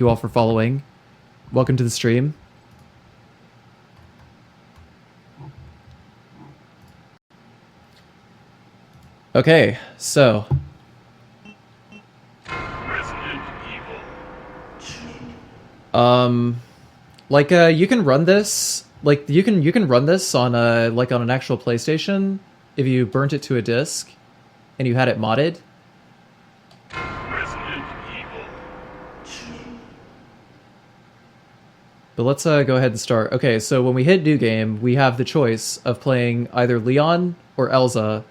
you all for following. Welcome to the stream. Okay, so Resident Evil 2. You can run this, you can run this on on an actual PlayStation if you burnt it to a disc and you had it modded. Resident Evil 2. But let's go ahead and start. Okay, so when we hit new game, we have the choice of playing either Leon or Elza.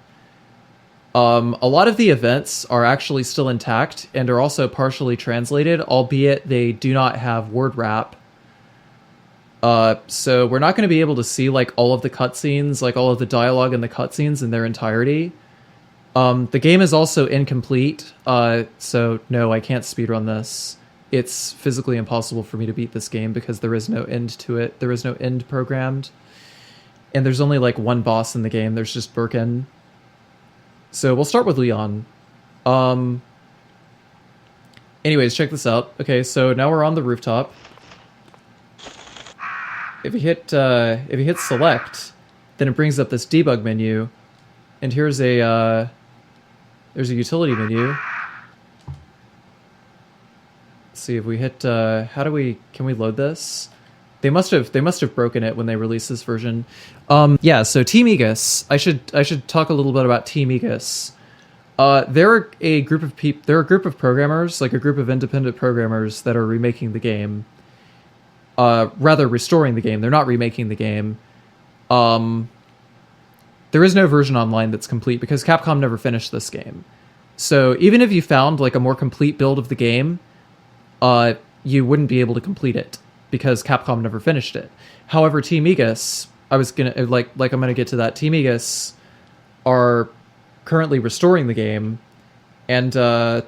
A lot of the events are actually still intact and are also partially translated, albeit they do not have word wrap. So we're not going to be able to see all of the cutscenes, all of the dialogue in the cutscenes in their entirety. The game is also incomplete, so no, I can't speedrun this. It's physically impossible for me to beat this game because there is no end to it. There is no end programmed. And there's only one boss in the game. There's just Birkin. So we'll start with Leon. Anyways, check this out. Okay, so now we're on the rooftop. If you hit select, then it brings up this debug menu, and here's there's a utility menu. Let's see if we hit can we load this? They must have broken it when they released this version. Yeah, so Team IGAS. I should talk a little bit about Team IGAS. They're a group of programmers, a group of independent programmers that are remaking the game. Rather restoring the game. They're not remaking the game. There is no version online that's complete because Capcom never finished this game. So even if you found a more complete build of the game, you wouldn't be able to complete it because Capcom never finished it. However, Team IGAS, I'm gonna get to that. Team IGAS are currently restoring the game, and if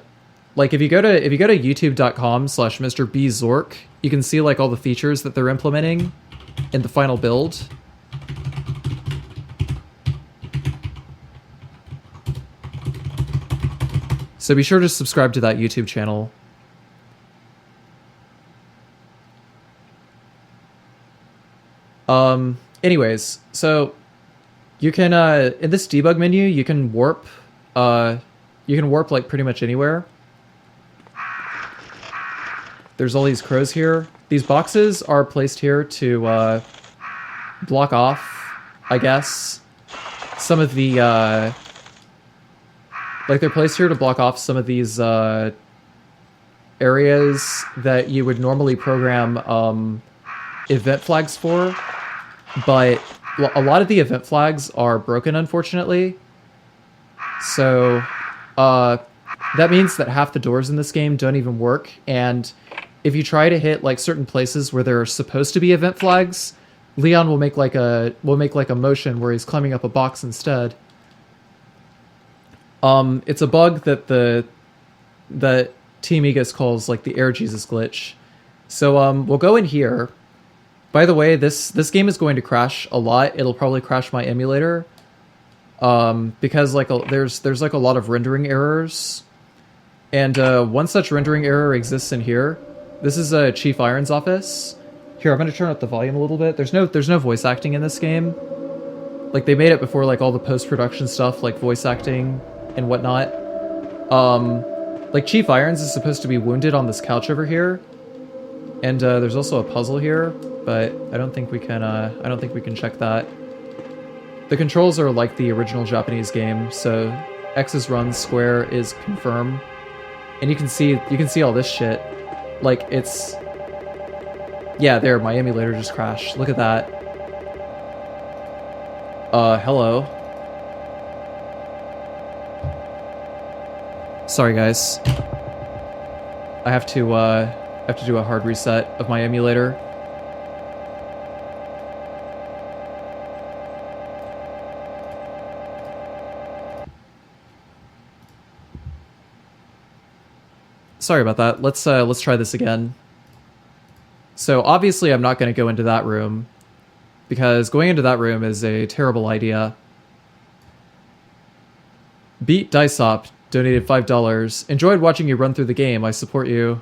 you go to youtube.com/MrBZork, you can see all the features that they're implementing in the final build. So be sure to subscribe to that YouTube channel. Anyways, so you can, in this debug menu, you can warp pretty much anywhere. There's all these crows here. These boxes are placed here to, block off, I guess, some of the, they're placed here to block off some of these, areas that you would normally program, event flags for. But a lot of the event flags are broken, unfortunately. So, that means that half the doors in this game don't even work, and if you try to hit certain places where there are supposed to be event flags, Leon will make a motion where he's climbing up a box instead. It's a bug that that Team IGAS calls the Air Jesus glitch. So we'll go in here. By the way, this game is going to crash a lot. It'll probably crash my emulator, because there's a lot of rendering errors, and one such rendering error exists in here. This is Chief Iron's office. Here, I'm going to turn up the volume a little bit. There's no voice acting in this game. They made it before all the post-production stuff, voice acting and whatnot. Chief Irons is supposed to be wounded on this couch over here, and there's also a puzzle here. But I don't think we can check that. The controls are like the original Japanese game, so X is run, square is confirm, and you can see all this shit. It's, yeah, there, my emulator just crashed. Look at that. Hello. Sorry, guys. I have to do a hard reset of my emulator. Sorry about that. Let's try this again. So obviously I'm not going to go into that room, because going into that room is a terrible idea. Beat Dysop donated $5. Enjoyed watching you run through the game. I support you.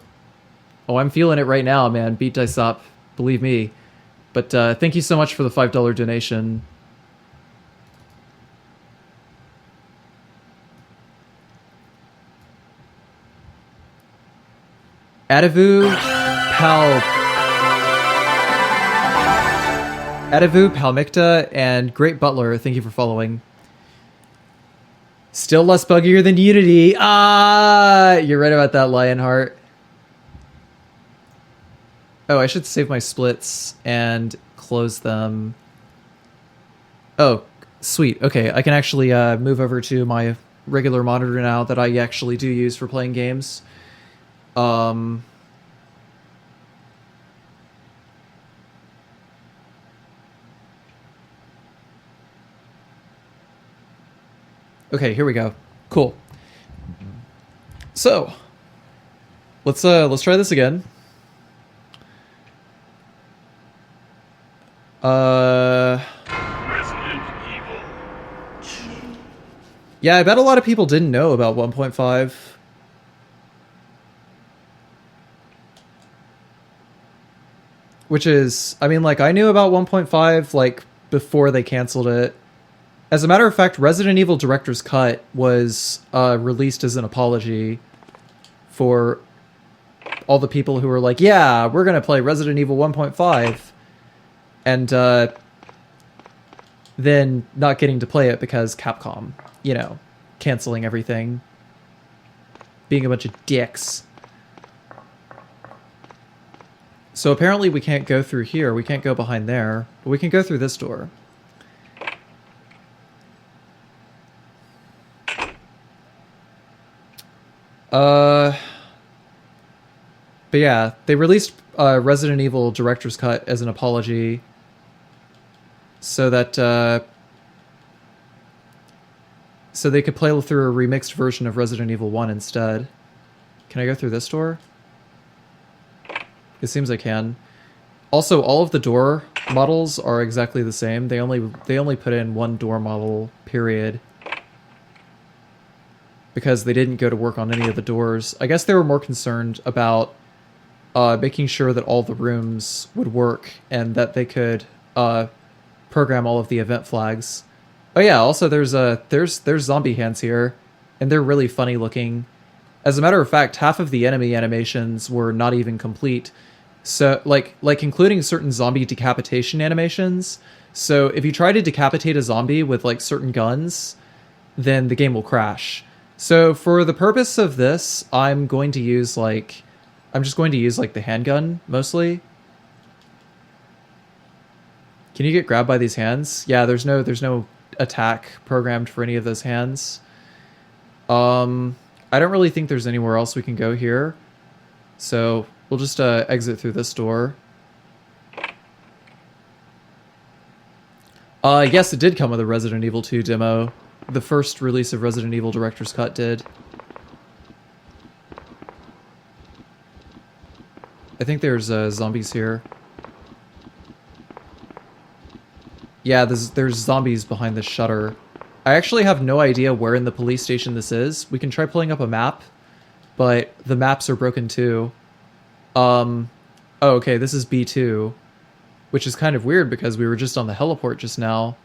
Oh, I'm feeling it right now, man. Beat dice up. Believe me. But thank you so much for the $5 donation. Adivu Palmicta and Great Butler, thank you for following. Still less buggier than Unity. Ah, you're right about that, Lionheart. Oh, I should save my splits and close them. Oh, sweet. Okay, I can actually move over to my regular monitor now that I actually do use for playing games. Okay, here we go. Cool. So, let's try this again. Resident Evil 2. Yeah, I bet a lot of people didn't know about 1.5. Which is, I mean, like, I knew about 1.5, like, before they canceled it. As a matter of fact, Resident Evil Director's Cut was released as an apology for all the people who were like, yeah, we're going to play Resident Evil 1.5. And then not getting to play it because Capcom, you know, canceling everything. Being a bunch of dicks. So apparently we can't go through here. We can't go behind there. But we can go through this door. But yeah, they released Resident Evil Director's Cut as an apology so that so they could play through a remixed version of Resident Evil 1 instead. Can I go through this door? It seems I can. Also, all of the door models are exactly the same. They only put in one door model, period. Because they didn't go to work on any of the doors. I guess they were more concerned about making sure that all the rooms would work and that they could program all of the event flags. Oh yeah, also there's zombie hands here, and they're really funny looking. As a matter of fact, half of the enemy animations were not even complete. So like including certain zombie decapitation animations. So if you try to decapitate a zombie with like certain guns, then the game will crash. So for the purpose of this, I'm just going to use like the handgun mostly. Can you get grabbed by these hands? Yeah, there's no attack programmed for any of those hands. I don't really think there's anywhere else we can go here. So we'll just exit through this door. Yes, it did come with a Resident Evil 2 demo. The first release of Resident Evil Director's Cut did. I think there's zombies here. Yeah, there's zombies behind this shutter. I actually have no idea where in the police station this is. We can try pulling up a map, but the maps are broken too. Oh, okay, this is B2, which is kind of weird because we were just on the heliport just now.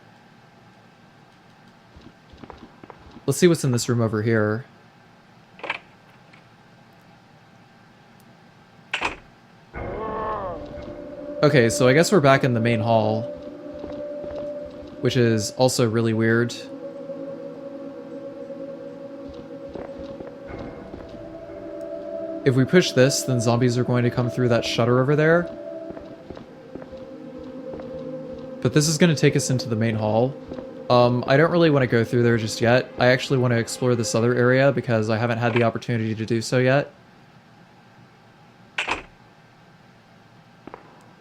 Let's see what's in this room over here. Okay, so I guess we're back in the main hall, which is also really weird. If we push this, then zombies are going to come through that shutter over there. But this is going to take us into the main hall. I don't really want to go through there just yet. I actually want to explore this other area because I haven't had the opportunity to do so yet.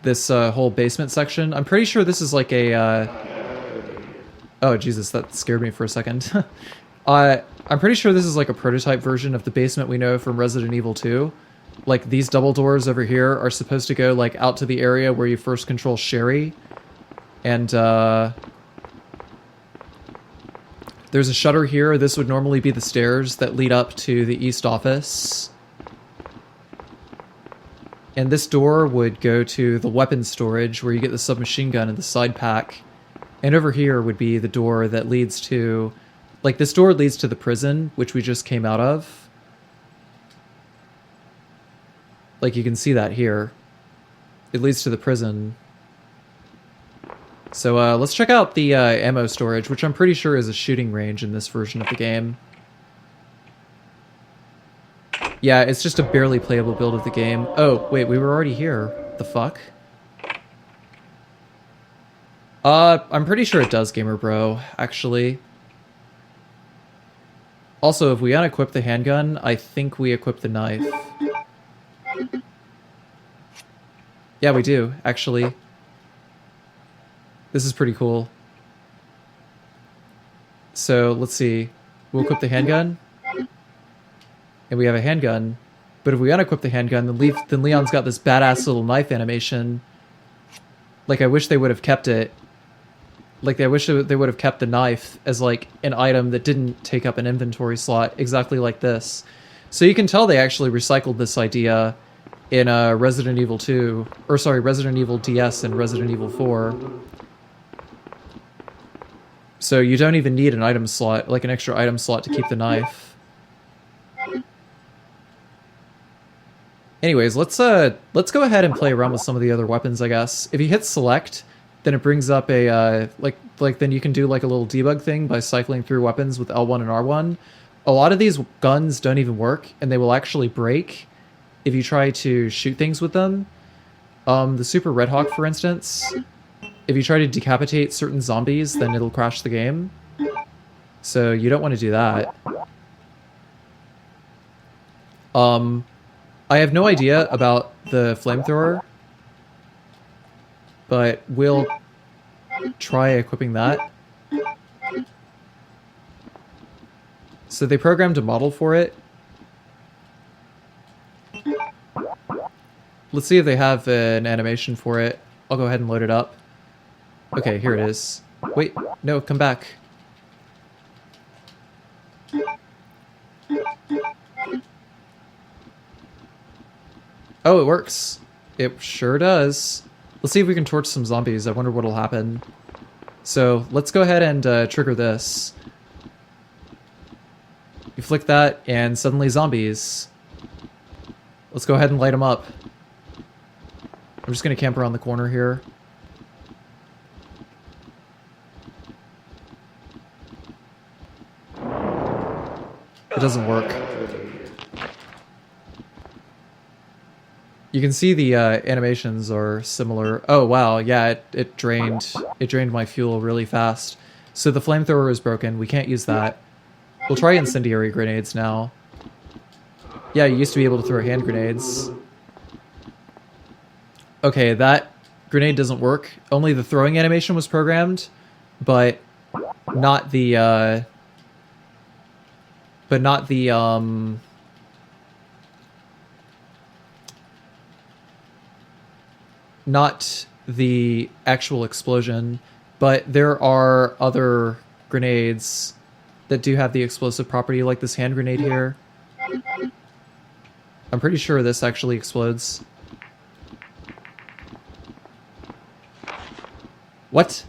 This whole basement section. I'm pretty sure this is like a... Oh, Jesus, that scared me for a second. I'm pretty sure this is like a prototype version of the basement we know from Resident Evil 2. Like, these double doors over here are supposed to go, like, out to the area where you first control Sherry. And, there's a shutter here. This would normally be the stairs that lead up to the East office. And this door would go to the weapons storage where you get the submachine gun and the side pack. And over here would be the door that leads to... Like, this door leads to the prison, which we just came out of. Like, you can see that here. It leads to the prison. So, let's check out the ammo storage, which I'm pretty sure is a shooting range in this version of the game. Yeah, it's just a barely playable build of the game. Oh, wait, we were already here. The fuck? I'm pretty sure it does, Gamer Bro, actually. Also, if we unequip the handgun, I think we equip the knife. Yeah, we do, actually. This is pretty cool. So, let's see. We'll equip the handgun. And we have a handgun. But if we unequip the handgun, then Leon's got this badass little knife animation. Like, I wish they would have kept it. Like, I wish they would have kept the knife as, like, an item that didn't take up an inventory slot, exactly like this. So you can tell they actually recycled this idea in Resident Evil 2, or sorry, Resident Evil DS and Resident Evil 4. So you don't even need an item slot, like an extra item slot to keep the knife. Anyways, let's go ahead and play around with some of the other weapons, I guess. If you hit select, then it brings up a, then you can do like a little debug thing by cycling through weapons with L1 and R1. A lot of these guns don't even work, and they will actually break if you try to shoot things with them. The Super Red Hawk, for instance, if you try to decapitate certain zombies, then it'll crash the game. So you don't want to do that. I have no idea about the flamethrower, but we'll try equipping that. So they programmed a model for it. Let's see if they have an animation for it. I'll go ahead and load it up. Okay, here it is. Wait, no, come back. Oh, it works. It sure does. Let's see if we can torch some zombies. I wonder what'll happen. So, let's go ahead and trigger this. You flick that, and suddenly zombies. Let's go ahead and light them up. I'm just gonna camp around the corner here. It doesn't work. You can see the animations are similar. Oh wow, yeah, it drained my fuel really fast. So the flamethrower is broken. We can't use that. We'll try incendiary grenades now. Yeah, you used to be able to throw hand grenades. Okay, that grenade doesn't work. Only the throwing animation was programmed, but not the not the actual explosion, but there are other grenades that do have the explosive property, like this hand grenade here. I'm pretty sure this actually explodes. What?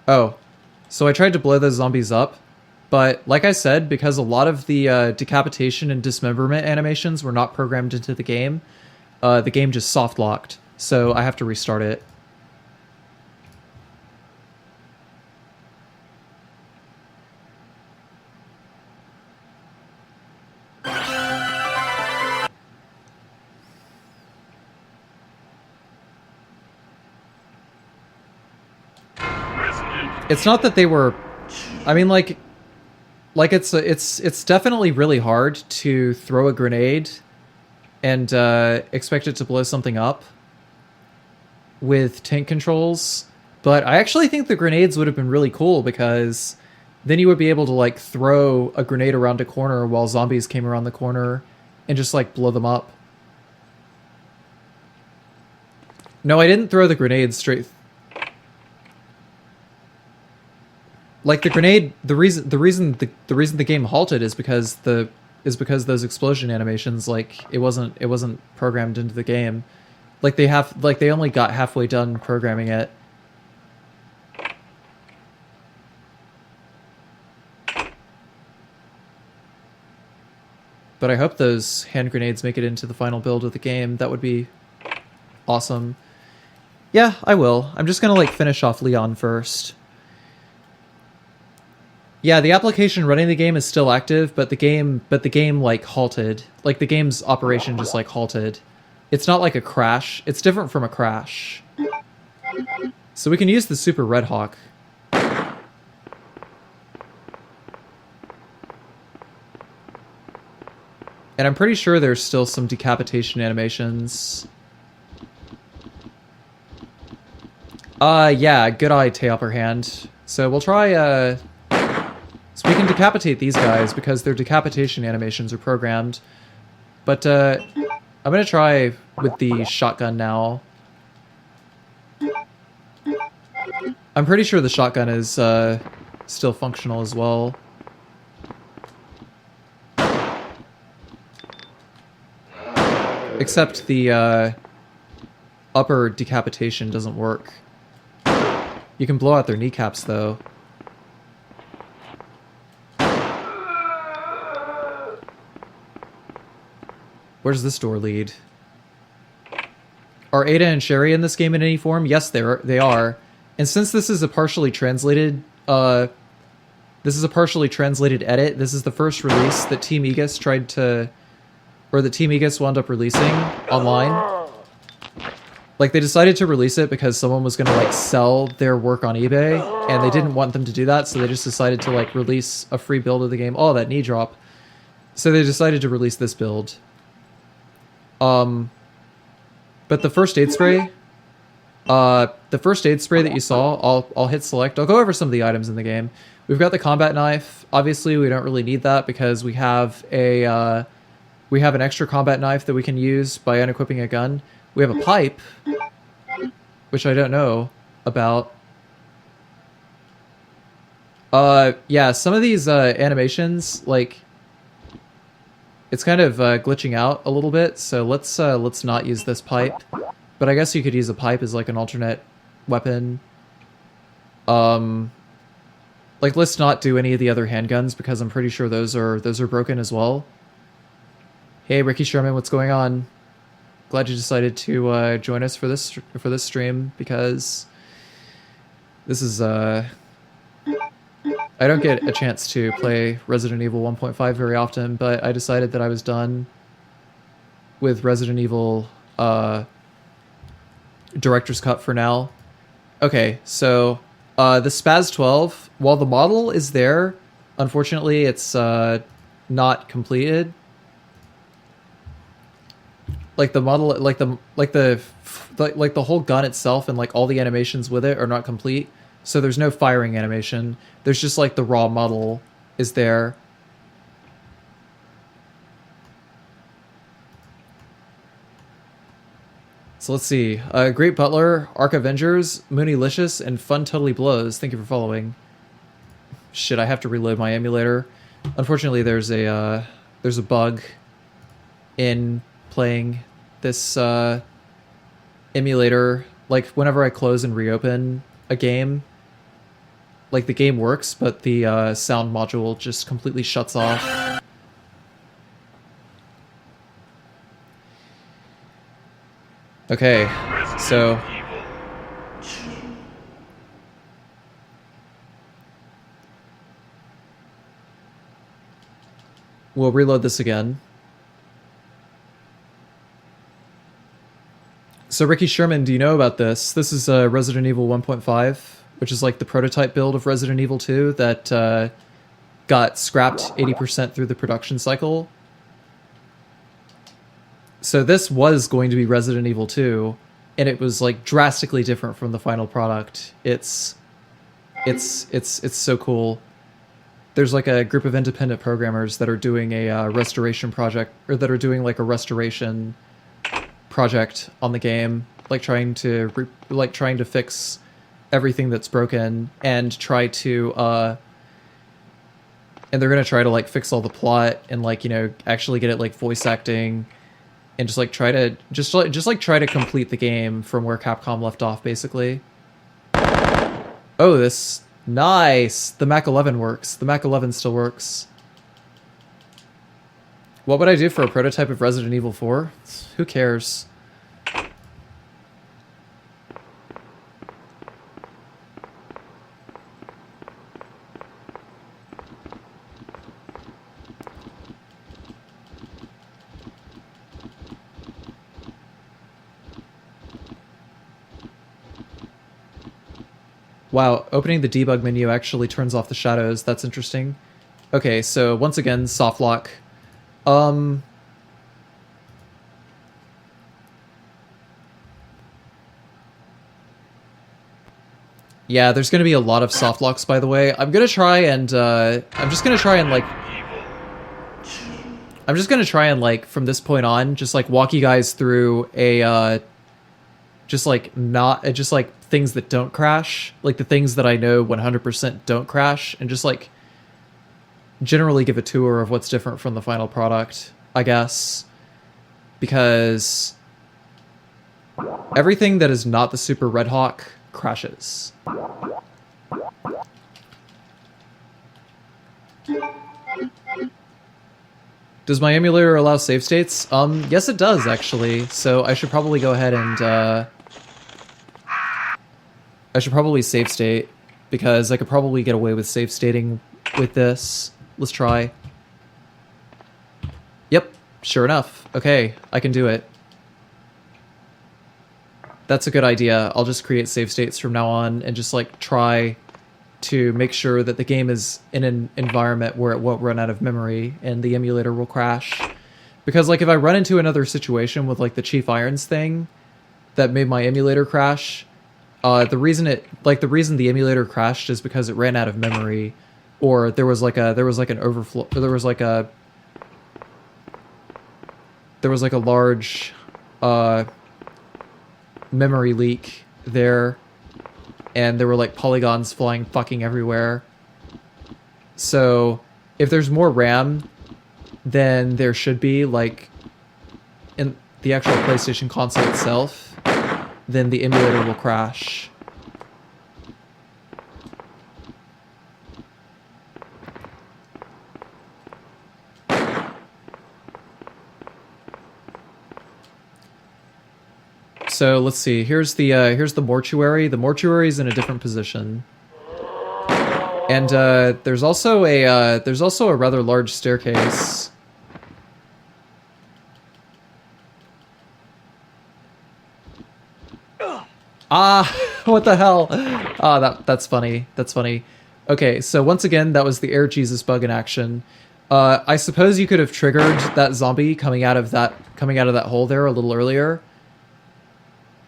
Oh, so I tried to blow those zombies up, but like I said, because a lot of the decapitation and dismemberment animations were not programmed into the game just soft locked, so I have to restart it. It's not that they were, I mean, like it's definitely really hard to throw a grenade and expect it to blow something up with tank controls, but I actually think the grenades would have been really cool, because then you would be able to like throw a grenade around a corner while zombies came around the corner and just like blow them up. No, I didn't throw the grenades straight. like the grenade. The reason the game halted is because those explosion animations, like it wasn't programmed into the game. Like they only got halfway done programming it. But I hope those hand grenades make it into the final build of the game. That would be awesome. Yeah, I will. I'm just gonna like finish off Leon first. Yeah, the application running the game is still active, but the game like halted. Like the game's operation just like halted. It's not like a crash. It's different from a crash. So we can use the Super Red Hawk. And I'm pretty sure there's still some decapitation animations. Yeah, good eye, Upper Hand. So we'll try, so we can decapitate these guys because their decapitation animations are programmed. But, I'm gonna try with the shotgun now. I'm pretty sure the shotgun is, still functional as well. Except the, upper decapitation doesn't work. You can blow out their kneecaps, though. Where does this door lead? Are Ada and Sherry in this game in any form? Yes, they are. And since this is a partially translated, edit, this is the first release that Team IGAS tried to, or that Team IGAS wound up releasing online. Like, they decided to release it because someone was going to, like, sell their work on eBay, and they didn't want them to do that, so they just decided to, like, release a free build of the game. Oh, that knee drop. So they decided to release this build. But the first aid spray, that you saw, I'll hit select. I'll go over some of the items in the game. We've got the combat knife. Obviously, we don't really need that because we have an extra combat knife that we can use by unequipping a gun. We have a pipe, which I don't know about. Yeah, some of these animations, like, it's kind of glitching out a little bit, so let's not use this pipe. But I guess you could use a pipe as like an alternate weapon. Like, let's not do any of the other handguns because I'm pretty sure those are broken as well. Hey, Ricky Sherman, what's going on? Glad you decided to join us for this stream because this is I don't get a chance to play Resident Evil 1.5 very often, but I decided that I was done with Resident Evil Director's Cut for now. Okay, so the Spaz 12, while the model is there, unfortunately it's not completed. Like the model, like the whole gun itself and like all the animations with it are not complete. So there's no firing animation. There's just like the raw model is there. So let's see. Great Butler, Arc Avengers, Moonylicious, and Fun Totally Blows. Thank you for following. Shit, I have to reload my emulator. Unfortunately, there's a bug in playing this emulator. Like, whenever I close and reopen a game, like, the game works, but the sound module just completely shuts off. Okay, so we'll reload this again. So Ricky Sherman, do you know about this? This is Resident Evil 1.5, which is like the prototype build of Resident Evil 2 that got scrapped 80% through the production cycle. So this was going to be Resident Evil 2, and it was like drastically different from the final product. It's so cool. There's like a group of independent programmers that are doing a restoration project, or that are doing like a restoration project on the game, like trying to fix everything that's broken and try to and they're gonna try to like fix all the plot and like, you know, actually get it like voice acting and just like try to try to complete the game from where Capcom left off, basically. Oh, this nice. The Mac 11 works. The Mac 11 still works. What would I do for a prototype of Resident Evil 4? Who cares? Wow, opening the debug menu actually turns off the shadows. That's interesting. Okay, so once again, soft lock. Yeah, there's gonna be a lot of soft locks, by the way. I'm gonna try and, I'm just gonna try and, like, from this point on, just, like, walk you guys through a, just, like, things that don't crash. Like, the things that I know 100% don't crash, and just, like, generally give a tour of what's different from the final product, I guess. Because everything that is not the Super Red Hawk crashes. Does my emulator allow save states? Yes it does, actually. So I should probably go ahead and, I should probably save state, because I could probably get away with save stating with this. Let's try. Yep, sure enough. Okay, I can do it. That's a good idea. I'll just create save states from now on and just like try to make sure that the game is in an environment where it won't run out of memory and the emulator will crash. Because like if I run into another situation with like the Chief Irons thing that made my emulator crash, the reason the emulator crashed is because it ran out of memory, or there was like an overflow, or there was like a large memory leak there, and there were like polygons flying fucking everywhere. So if there's more RAM than there should be, like in the actual PlayStation console itself, then the emulator will crash. So let's see. Here's the mortuary. The mortuary is in a different position, and there's also a rather large staircase. Ah, what the hell? Ah, that's funny. That's funny. Okay, so once again, that was the Air Jesus bug in action. I suppose you could have triggered that zombie coming out of that hole there a little earlier.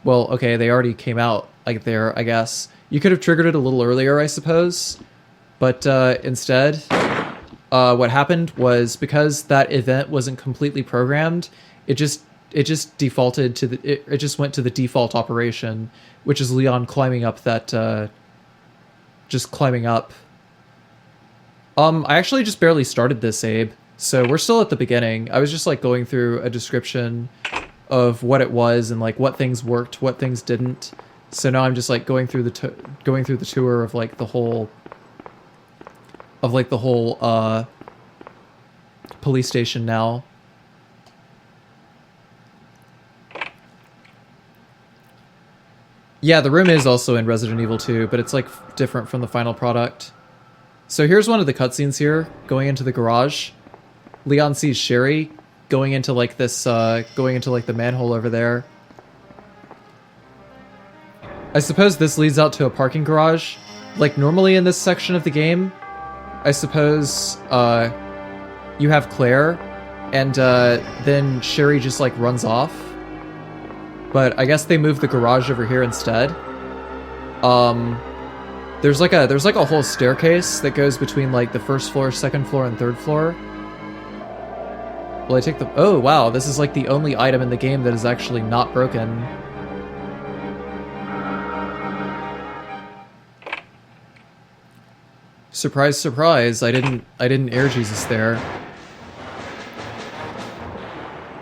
Well, okay, they already came out like there, I guess. You could have triggered it a little earlier, I suppose. But instead, what happened was because that event wasn't completely programmed, it just defaulted to it just went to the default operation, which is Leon climbing up that just climbing up. I actually just barely started this, Abe. So we're still at the beginning. I was just like going through a description of what it was and like what things worked, what things didn't. So now I'm just like going through the tour of like the whole police station now. Yeah, the room is also in Resident Evil 2, but it's like different from the final product. So here's one of the cutscenes here, going into the garage. Leon sees Sherry going into like this, going into like the manhole over there. I suppose this leads out to a parking garage. Like normally in this section of the game, I suppose you have Claire, and then Sherry just like runs off. But I guess they moved the garage over here instead. There's like a whole staircase that goes between like the first floor, second floor, and third floor. Will I take the... Oh, wow, this is like the only item in the game that is actually not broken. Surprise, surprise, I didn't air Jesus there.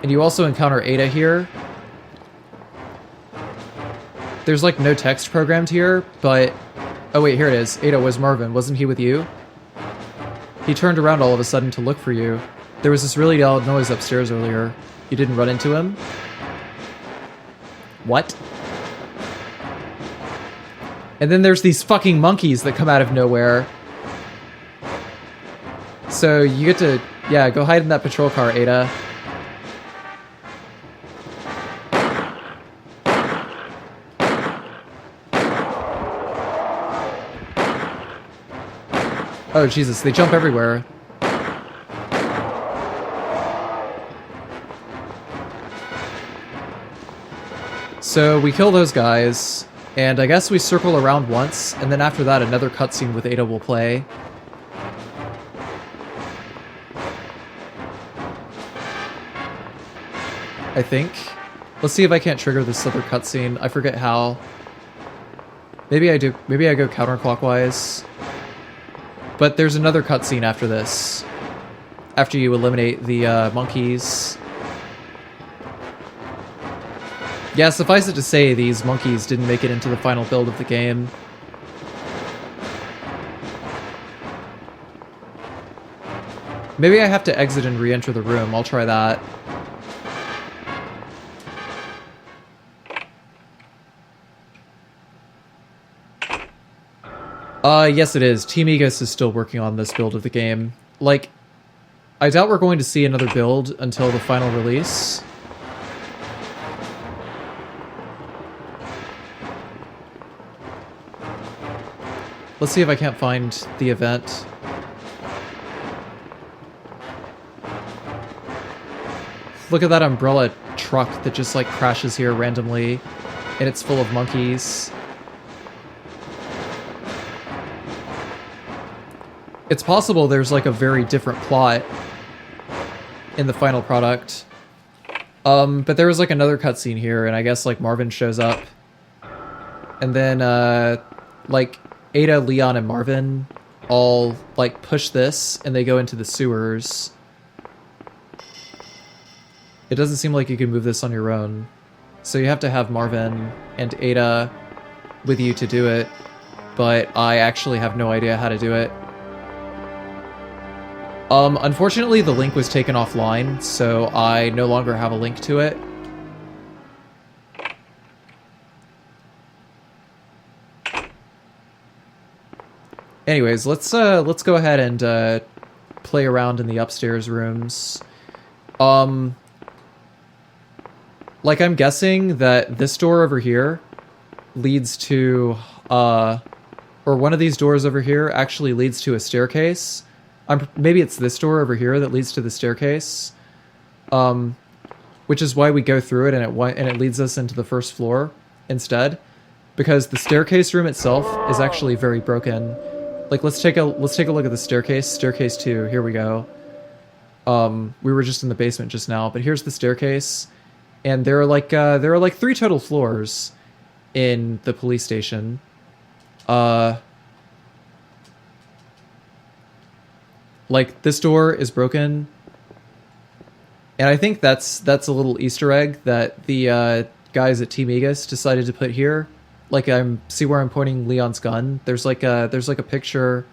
And you also encounter Ada here. There's like no text programmed here, but... Oh wait, here it is. Ada, was Marvin. Wasn't he with you? He turned around all of a sudden to look for you. There was this really loud noise upstairs earlier. You didn't run into him? What? And then there's these fucking monkeys that come out of nowhere. So you get to... Yeah, go hide in that patrol car, Ada. Oh, Jesus, they jump everywhere. So we kill those guys, and I guess we circle around once, and then after that another cutscene with Ada will play. I think. Let's see if I can't trigger this other cutscene. I forget how. Maybe I do. Maybe I go counterclockwise. But there's another cutscene after this. After you eliminate the monkeys. Yeah, suffice it to say, these monkeys didn't make it into the final build of the game. Maybe I have to exit and re-enter the room. I'll try that. Yes it is. Team IGAS is still working on this build of the game. Like, I doubt we're going to see another build until the final release. Let's see if I can't find the event. Look at that umbrella truck that just like crashes here randomly, and it's full of monkeys. It's possible there's like a very different plot in the final product. But there was like another cutscene here, and I guess like Marvin shows up. And then like Ada, Leon, and Marvin all like push this and they go into the sewers. It doesn't seem like you can move this on your own. So you have to have Marvin and Ada with you to do it. But I actually have no idea how to do it. Unfortunately, the link was taken offline, so I no longer have a link to it. Anyways, let's go ahead and play around in the upstairs rooms. Like I'm guessing that this door over here leads to or one of these doors over here actually leads to a staircase. Maybe it's this door over here that leads to the staircase, which is why we go through it and it leads us into the first floor instead, because the staircase room itself is actually very broken. Like let's take a look at the staircase. Staircase 2. Here we go. We were just in the basement just now, but here's the staircase, and there are like 3 total floors in the police station. Like, this door is broken. And I think that's a little Easter egg that the guys at Team IGAS decided to put here. Like, see where I'm pointing Leon's gun? There's like a picture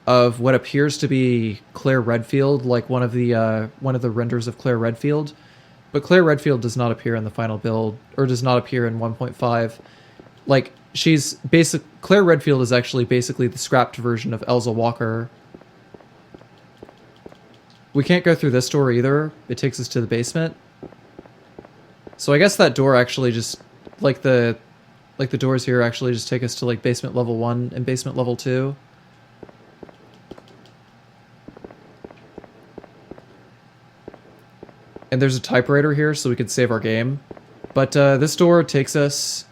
of what appears to be Claire Redfield, like one of the renders of Claire Redfield. But Claire Redfield does not appear in the final build, or does not appear in 1.5. Like, Claire Redfield is actually basically the scrapped version of Elza Walker. We can't go through this door either. It takes us to the basement. So I guess that door actually just, like the doors here actually just take us to like basement level 1 and basement level 2. And there's a typewriter here so we could save our game. But this door would take us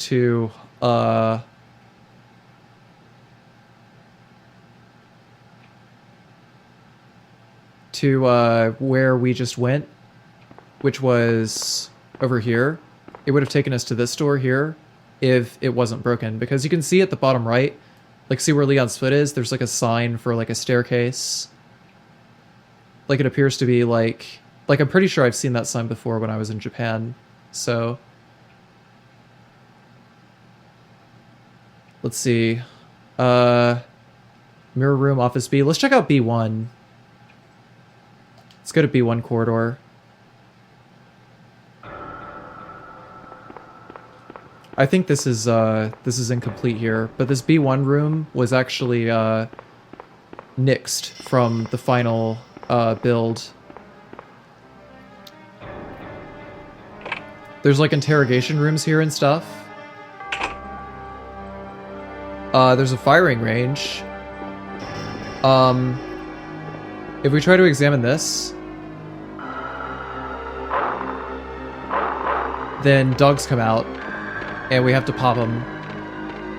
to where we just went, which was over here. It would have taken us to this door here if it wasn't broken, because you can see at the bottom right Like, see where Leon's foot is? There's like a sign for like a staircase. Like, it appears to be like I'm pretty sure I've seen that sign before when I was in Japan. So let's see. Mirror room, office B. Let's check out B1. Let's go to B1 corridor. I think this is incomplete here, but this B1 room was actually nixed from the final build. There's like interrogation rooms here and stuff. There's a firing range. If we try to examine this, then dogs come out, and we have to pop them.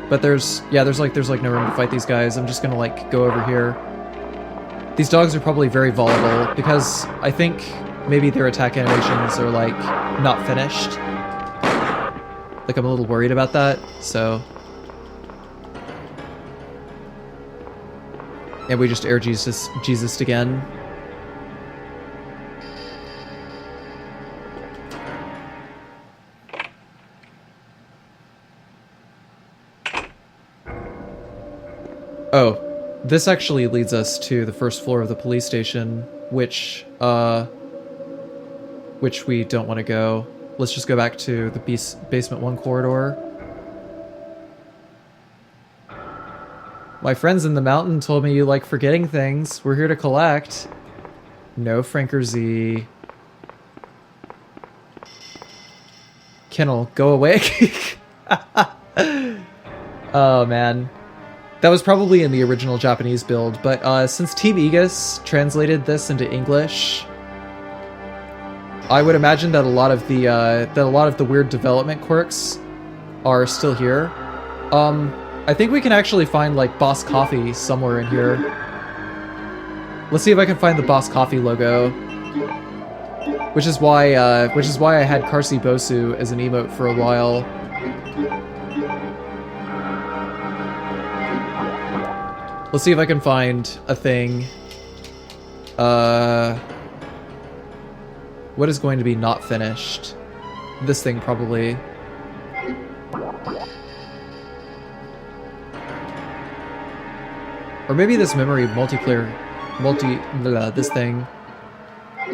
But there's like no room to fight these guys. I'm just gonna like go over here. These dogs are probably very volatile because I think maybe their attack animations are like not finished. Like I'm a little worried about that, so. And we just air Jesus again. Oh, this actually leads us to the first floor of the police station, which we don't want to go. Let's just go back to the basement 1 corridor. My friends in the mountain told me you like forgetting things. We're here to collect. No, Franker Z. Kennel, go away. Oh, man. That was probably in the original Japanese build, but since Team IGAS translated this into English, I would imagine that a lot of the weird development quirks are still here. I think we can actually find like Boss Coffee somewhere in here. Let's see if I can find the Boss Coffee logo, which is why I had Karsi Bosu as an emote for a while. Let's see if I can find a thing. What is going to be not finished? This thing probably. Or maybe this memory this thing.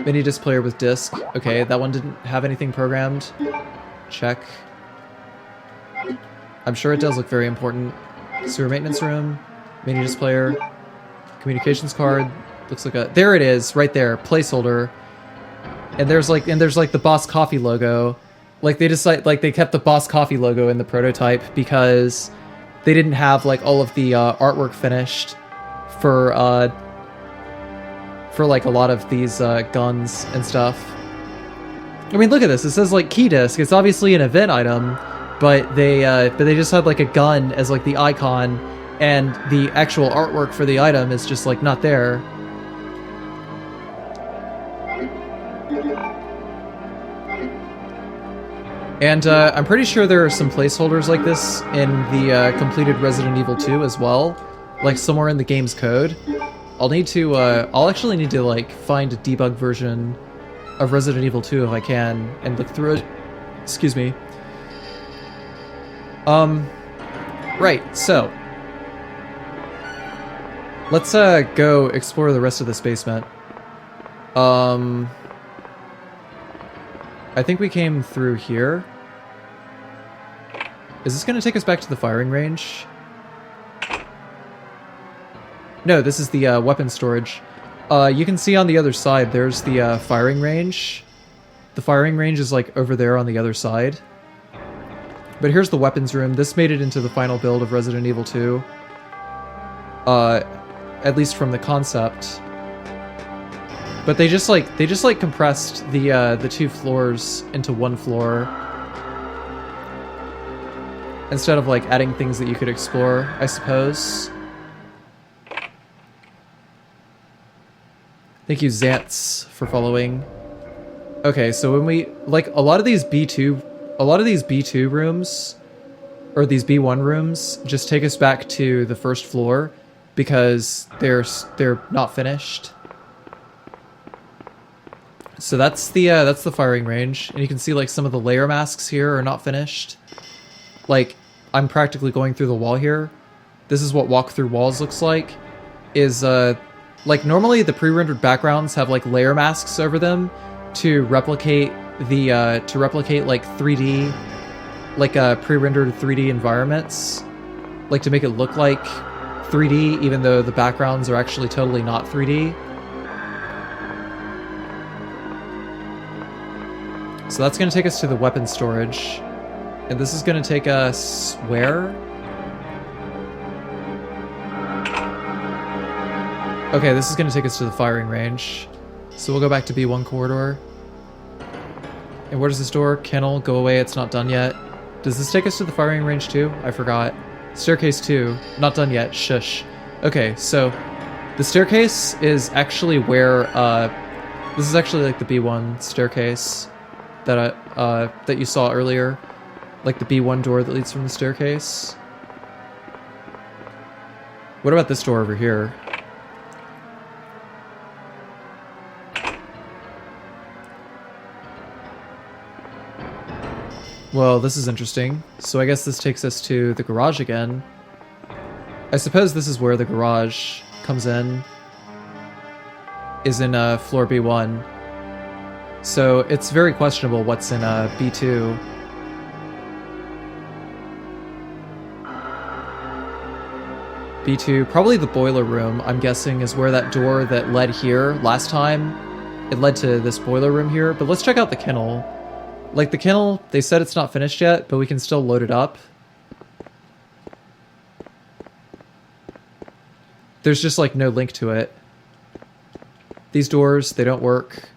Mini disc player with disc. Okay, that one didn't have anything programmed. Check. I'm sure it does look very important. Sewer maintenance room. Mini disc player. Communications card. Looks like a... There it is, right there. Placeholder. And there's like the Boss Coffee logo. Like they decided, like they kept the Boss Coffee logo in the prototype because they didn't have like all of the artwork finished for like a lot of these guns and stuff. I mean, look at this. It says like key disc. It's obviously an event item, but they just had like a gun as like the icon, and the actual artwork for the item is just like not there. And I'm pretty sure there are some placeholders like this in the completed Resident Evil 2 as well, like somewhere in the game's code. I'll actually need to like find a debug version of Resident Evil 2 if I can and look through it. Excuse me. Right, so let's go explore the rest of this basement. I think we came through here. Is this going to take us back to the firing range? No, this is the weapon storage. You can see on the other side, there's the firing range. The firing range is like over there on the other side. But here's the weapons room. This made it into the final build of Resident Evil 2. At least from the concept. But they just compressed the 2 floors into 1 floor. Instead of like adding things that you could explore, I suppose. Thank you, Zantz, for following. Okay, so when we like a lot of these B2 rooms or these B1 rooms just take us back to the first floor because they're not finished. So that's the firing range, and you can see like some of the layer masks here are not finished. Like, I'm practically going through the wall here. This is what walk through walls looks like. Is like normally the pre-rendered backgrounds have like layer masks over them to replicate the like 3D, like pre-rendered 3D environments, like to make it look like 3D even though the backgrounds are actually totally not 3D. So that's going to take us to the weapon storage. And this is going to take us where? Okay, this is going to take us to the firing range. So we'll go back to B1 corridor. And where does this door? Kennel, go away, it's not done yet. Does this take us to the firing range too? I forgot. Staircase 2, not done yet, shush. Okay, so the staircase is actually where, this is actually like the B1 staircase that you saw earlier. Like the B1 door that leads from the staircase. What about this door over here? Well, this is interesting. So I guess this takes us to the garage again. I suppose this is where the garage comes in. Is in floor B1. So it's very questionable what's in B2. B2, probably the boiler room, I'm guessing, is where that door that led here last time, it led to this boiler room here. But let's check out the kennel. Like, the kennel, they said it's not finished yet, but we can still load it up. There's just, like, no link to it. These doors, they don't work.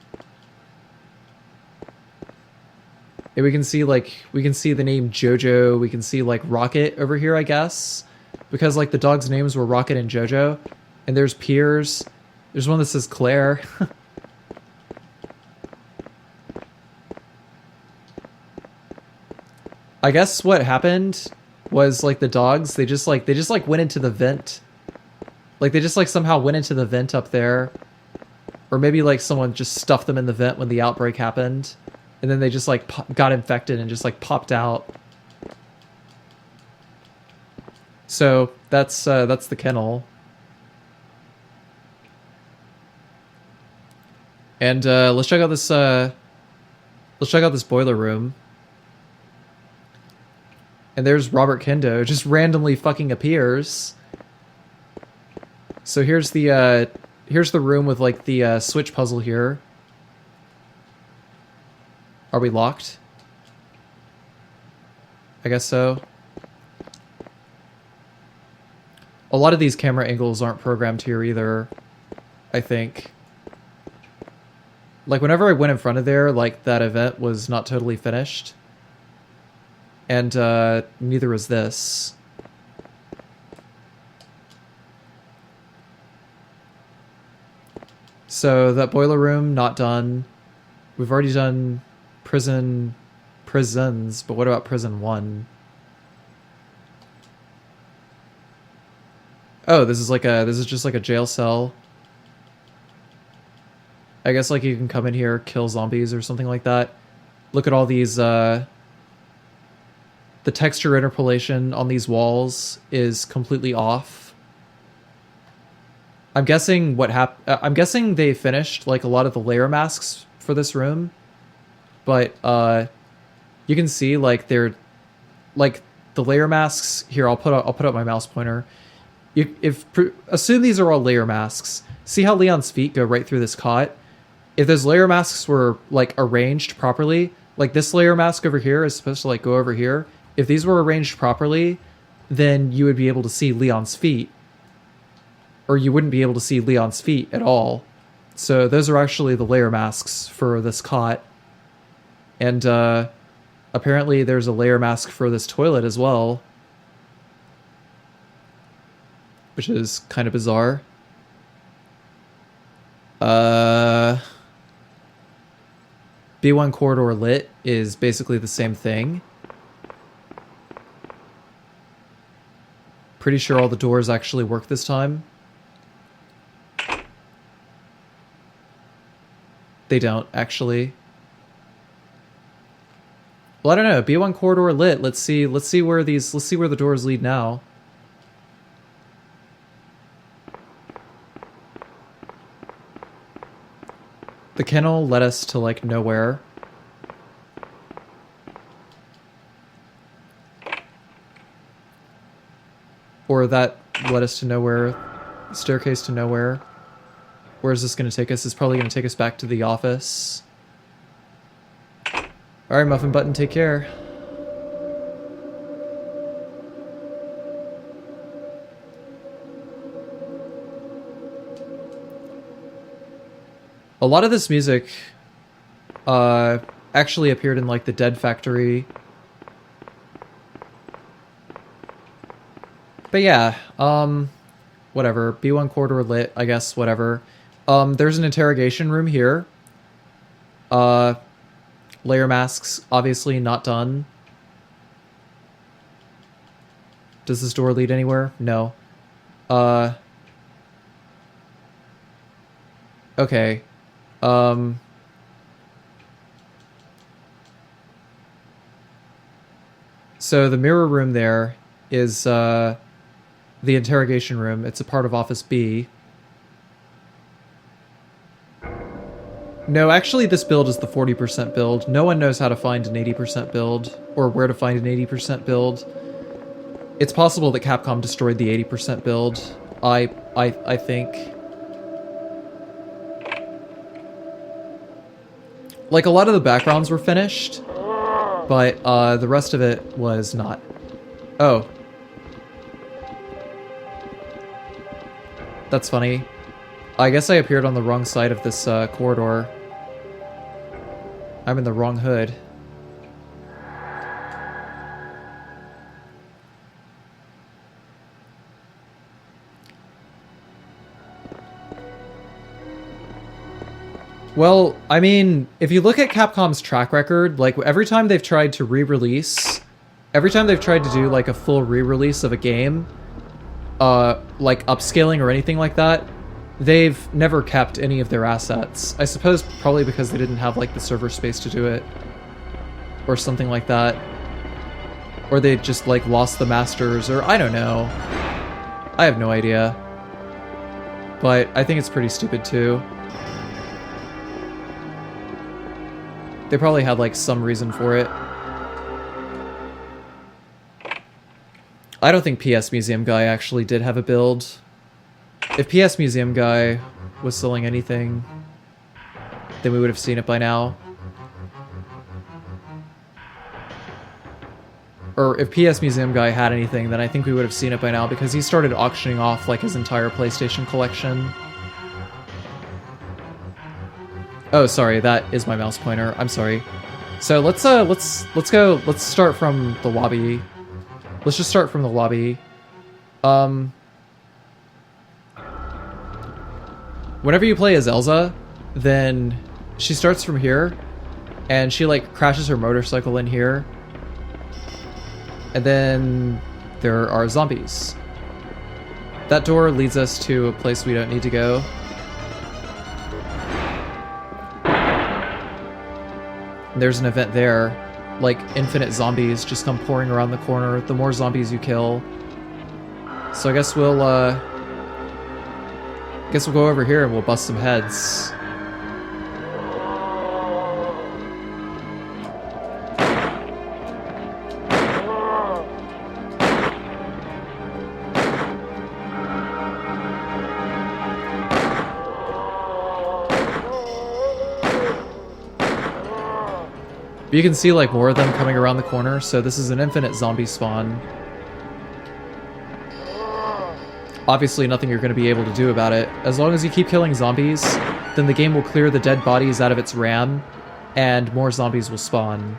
And we can see, like, we can see the name Jojo. We can see, like, Rocket over here, I guess. Because, like, the dogs' names were Rocket and Jojo. And there's Piers. There's one that says Claire. I guess what happened was, like, the dogs, they just went into the vent. Like, they just, like, somehow went into the vent up there. Or maybe, like, someone just stuffed them in the vent when the outbreak happened. And then they just, like, got infected and just, like, popped out. So, that's the kennel. And, let's check out this boiler room. And there's Robert Kendo, just randomly fucking appears. So here's the room with, like, the switch puzzle here. Are we locked? I guess so. A lot of these camera angles aren't programmed here either, I think. Like, whenever I went in front of there, like, that event was not totally finished. And, neither was this. So, that boiler room, not done. We've already done prisons, but what about prison 1? Oh, this is just like a jail cell. I guess, like, you can come in here, kill zombies or something like that. Look at all these, the texture interpolation on these walls is completely off. I'm guessing I'm guessing they finished, like, a lot of the layer masks for this room. But, you can see, like, they're, like, the layer masks here. I'll put up my mouse pointer. Assume these are all layer masks. See how Leon's feet go right through this cot? If those layer masks were, like, arranged properly, like, this layer mask over here is supposed to, like, go over here. If these were arranged properly, then you would be able to see Leon's feet. Or you wouldn't be able to see Leon's feet at all. So those are actually the layer masks for this cot. And, apparently there's a layer mask for this toilet as well. Which is kind of bizarre. B1 corridor lit is basically the same thing. Pretty sure all the doors actually work this time. They don't, actually. Well, I don't know. B1 corridor lit. Let's see where the doors lead now. The kennel led us to, like, nowhere. Or that led us to nowhere. Staircase to nowhere. Where is this going to take us? It's probably going to take us back to the office. Alright, Muffin Button, take care. A lot of this music actually appeared in, like, the Dead Factory. But yeah, whatever. B1 corridor lit, I guess, whatever. There's an interrogation room here. Layer masks, obviously not done. Does this door lead anywhere? No. Okay. So the mirror room there is, the interrogation room. It's a part of Office B. No, actually this build is the 40% build. No one knows how to find an 80% build, or where to find an 80% build. It's possible that Capcom destroyed the 80% build. I think. Like, a lot of the backgrounds were finished, but the rest of it was not. Oh. That's funny. I guess I appeared on the wrong side of this corridor. I'm in the wrong hood. Well, I mean, if you look at Capcom's track record, like, every time they've tried to re-release, every time they've tried to do, like, a full re-release of a game, like, upscaling or anything like that, they've never kept any of their assets. I suppose probably because they didn't have, like, the server space to do it. Or something like that. Or they just, like, lost the masters, or I don't know. I have no idea. But I think it's pretty stupid, too. They probably had, like, some reason for it. I don't think PS Museum Guy actually did have a build. If PS Museum Guy was selling anything, then we would have seen it by now. Or if PS Museum Guy had anything, then I think we would have seen it by now, because he started auctioning off, like, his entire PlayStation collection. Oh, sorry, that is my mouse pointer. I'm sorry. So let's start from the lobby. Let's just start from the lobby. Whenever you play as Elza, then she starts from here, and she, like, crashes her motorcycle in here. And then there are zombies. That door leads us to a place we don't need to go. And there's an event there. Like, infinite zombies just come pouring around the corner. The more zombies you kill. So I guess we'll go over here and we'll bust some heads. You can see, like, more of them coming around the corner, so this is an infinite zombie spawn. Obviously nothing you're going to be able to do about it. As long as you keep killing zombies, then the game will clear the dead bodies out of its RAM, and more zombies will spawn.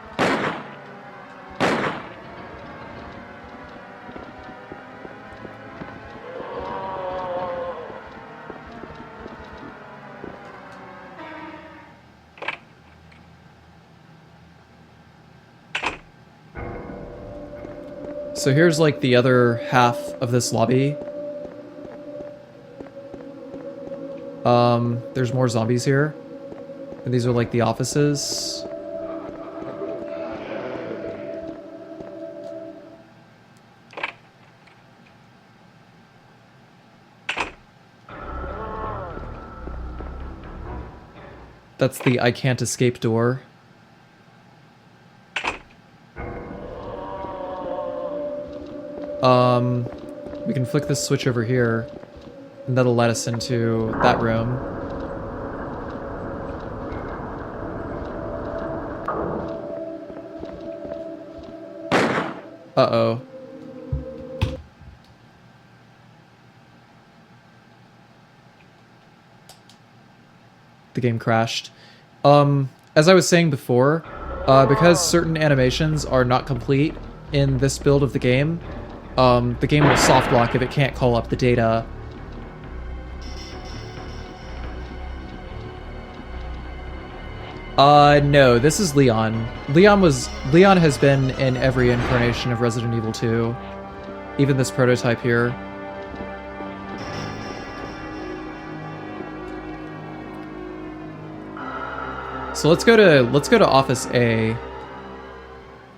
So here's, like, the other half of this lobby. There's more zombies here. And these are like the offices. That's the I can't escape door. We can flick this switch over here, and that'll let us into that room. Uh-oh. The game crashed. As I was saying before, because certain animations are not complete in this build of the game will soft lock if it can't call up the data. No, this is Leon. Leon has been in every incarnation of Resident Evil 2. Even this prototype here. So let's go to Office A.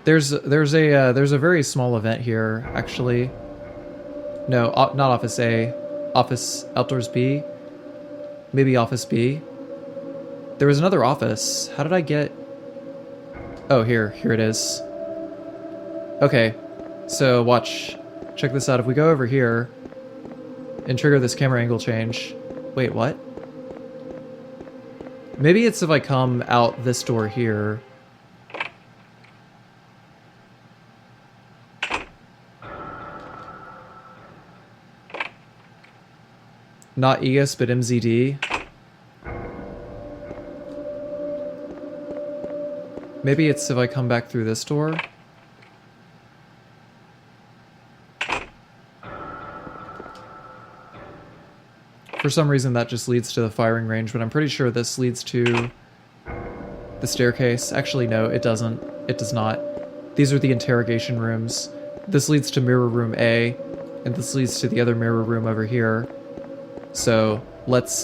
There's a very small event here, actually. No, not Office A. Office Outdoors B. Maybe Office B. There was another office. How did I get... Oh, here it is. Okay, so watch. Check this out. If we go over here and trigger this camera angle change... Wait, what? Maybe it's if I come out this door here. Not IGAS, but MZD. Maybe it's if I come back through this door. For some reason that just leads to the firing range, but I'm pretty sure this leads to the staircase. Actually, no, it doesn't. It does not. These are the interrogation rooms. This leads to mirror room A, and this leads to the other mirror room over here. So let's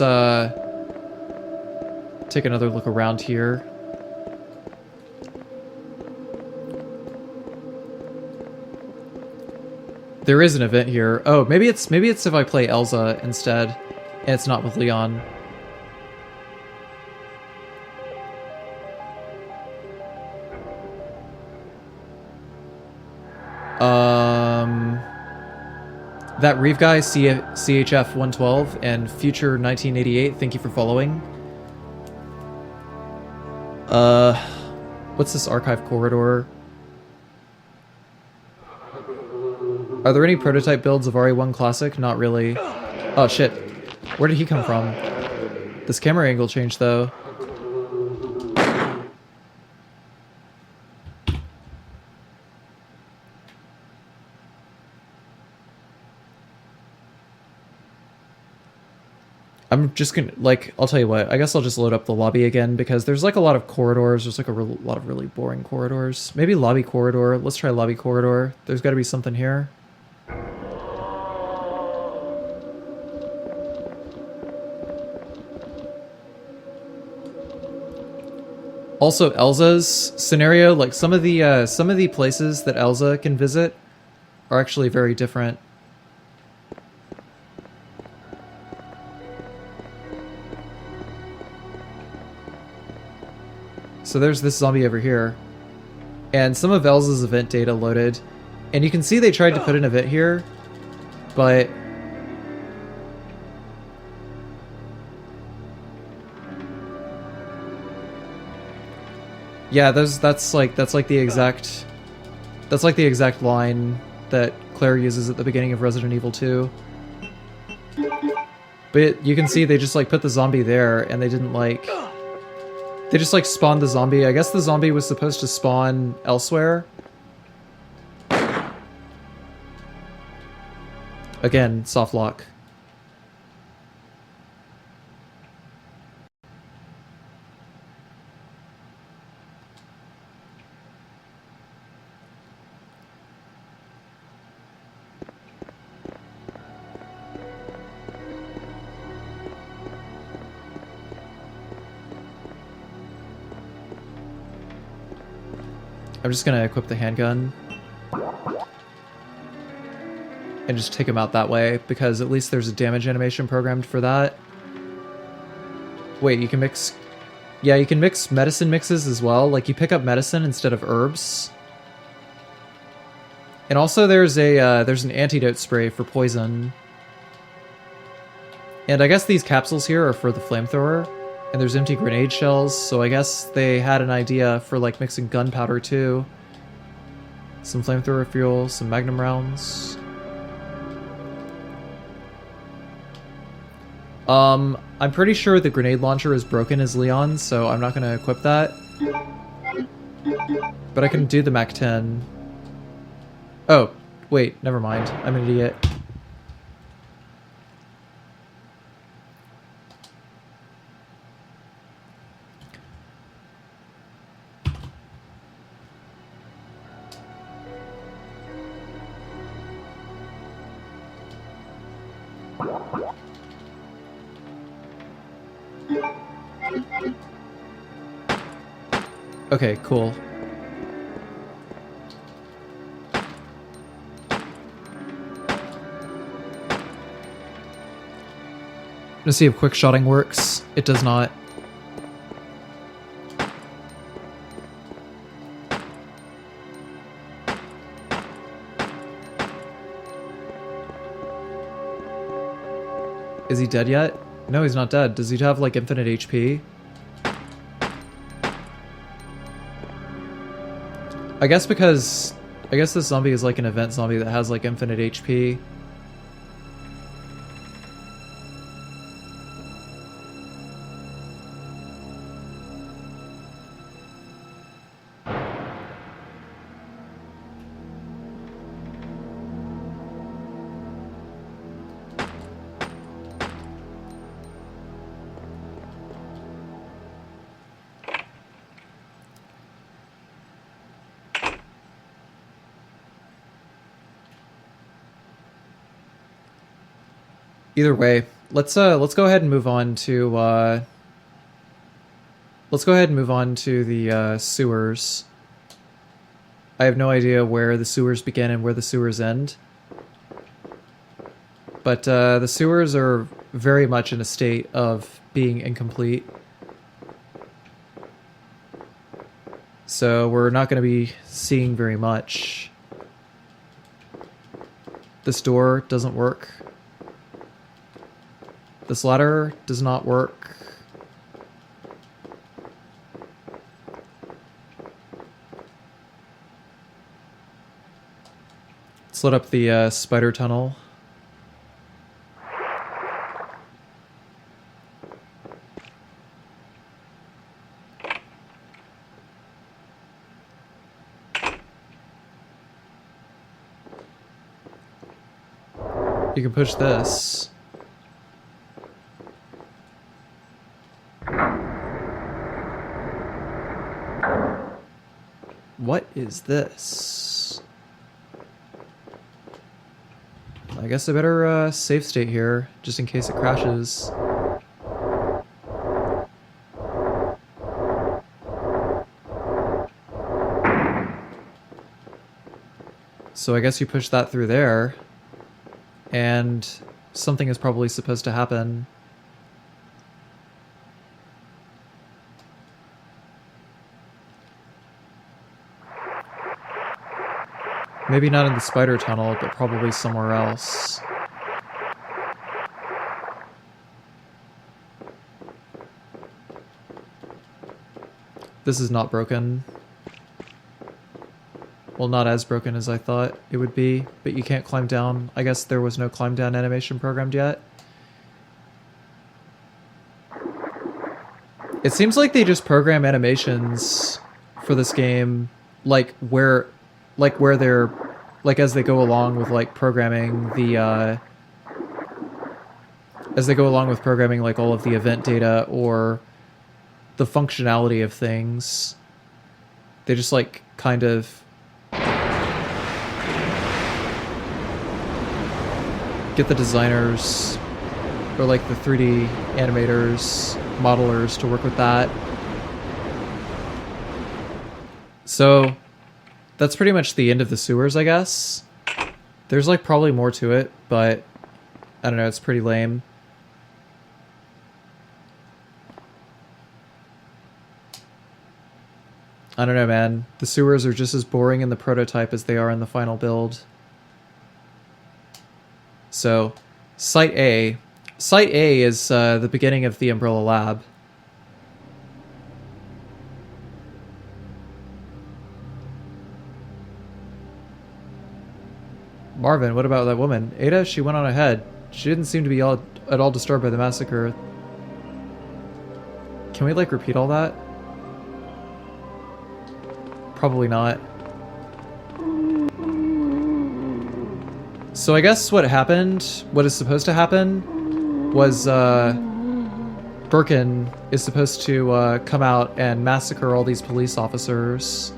take another look around here. There is an event here. Oh, maybe it's if I play Elza instead, and it's not with Leon. That Reeve guy, CHF 112 and Future 1988, thank you for following. What's this archive corridor? Are there any prototype builds of RE1 Classic? Not really. Oh shit. Where did he come from? This camera angle changed though. I'm just gonna, like, I'll tell you what, I guess I'll just load up the lobby again, because there's like a lot of corridors, there's like a lot of really boring corridors. Maybe lobby corridor, let's try lobby corridor. There's gotta be something here. Also, Elza's scenario, like some of the places that Elza can visit are actually very different. So there's this zombie over here, and some of Elza's event data loaded, and you can see they tried to put an event here, but yeah, that's like the exact line that Claire uses at the beginning of Resident Evil 2. But you can see they just like put the zombie there, and they didn't like. They just like spawned the zombie. I guess the zombie was supposed to spawn elsewhere. Again, soft lock. I'm just gonna equip the handgun. And just take him out that way, because at least there's a damage animation programmed for that. Wait, you can mix... Yeah, you can mix medicine mixes as well. Like, you pick up medicine instead of herbs. And also there's an antidote spray for poison. And I guess these capsules here are for the flamethrower. And there's empty grenade shells, so I guess they had an idea for, like, mixing gunpowder too. Some flamethrower fuel, some magnum rounds. I'm pretty sure the grenade launcher is broken as Leon, so I'm not going to equip that. But I can do the MAC-10. Oh, wait, never mind. I'm an idiot. Okay, cool. Let's see if quick shotting works. It does not. Is he dead yet? No, he's not dead. Does he have, like, infinite HP? I guess because... I guess this zombie is like an event zombie that has, like, infinite HP. Either way, let's go ahead and move on to the sewers. I have no idea where the sewers begin and where the sewers end. But the sewers are very much in a state of being incomplete. So we're not going to be seeing very much. This door doesn't work. This ladder does not work. Let's load up the spider tunnel. You can push this. What is this? I guess I better save state here, just in case it crashes. So I guess you push that through there, and something is probably supposed to happen. Maybe not in the spider tunnel, but probably somewhere else. This is not broken. Well, not as broken as I thought it would be, but you can't climb down. I guess there was no climb down animation programmed yet. It seems like they just program animations for this game, like where they're, like, as they go along with, like, programming the, as they go along with programming, like, all of the event data or the functionality of things. They just, like, kind of get the designers, or, like, the 3D animators, modelers to work with that. So that's pretty much the end of the sewers, I guess. There's like probably more to it, but I don't know, it's pretty lame. I don't know, man. The sewers are just as boring in the prototype as they are in the final build. So, Site A. Site A is the beginning of the Umbrella Lab. Marvin, what about that woman? Ada, she went on ahead. She didn't seem to be at all disturbed by the massacre. Can we, like, repeat all that? Probably not. So I guess what happened, what is supposed to happen, was Birkin is supposed to come out and massacre all these police officers.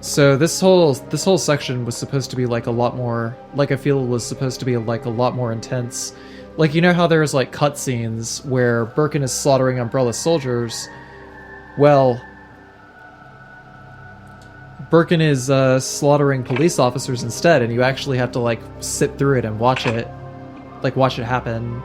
So this whole section was supposed to be like a lot more, like I feel was supposed to be like a lot more intense. Like, you know how there's like cutscenes where Birkin is slaughtering Umbrella soldiers? Well, Birkin is slaughtering police officers instead, and you actually have to like sit through it and watch it. Like, watch it happen.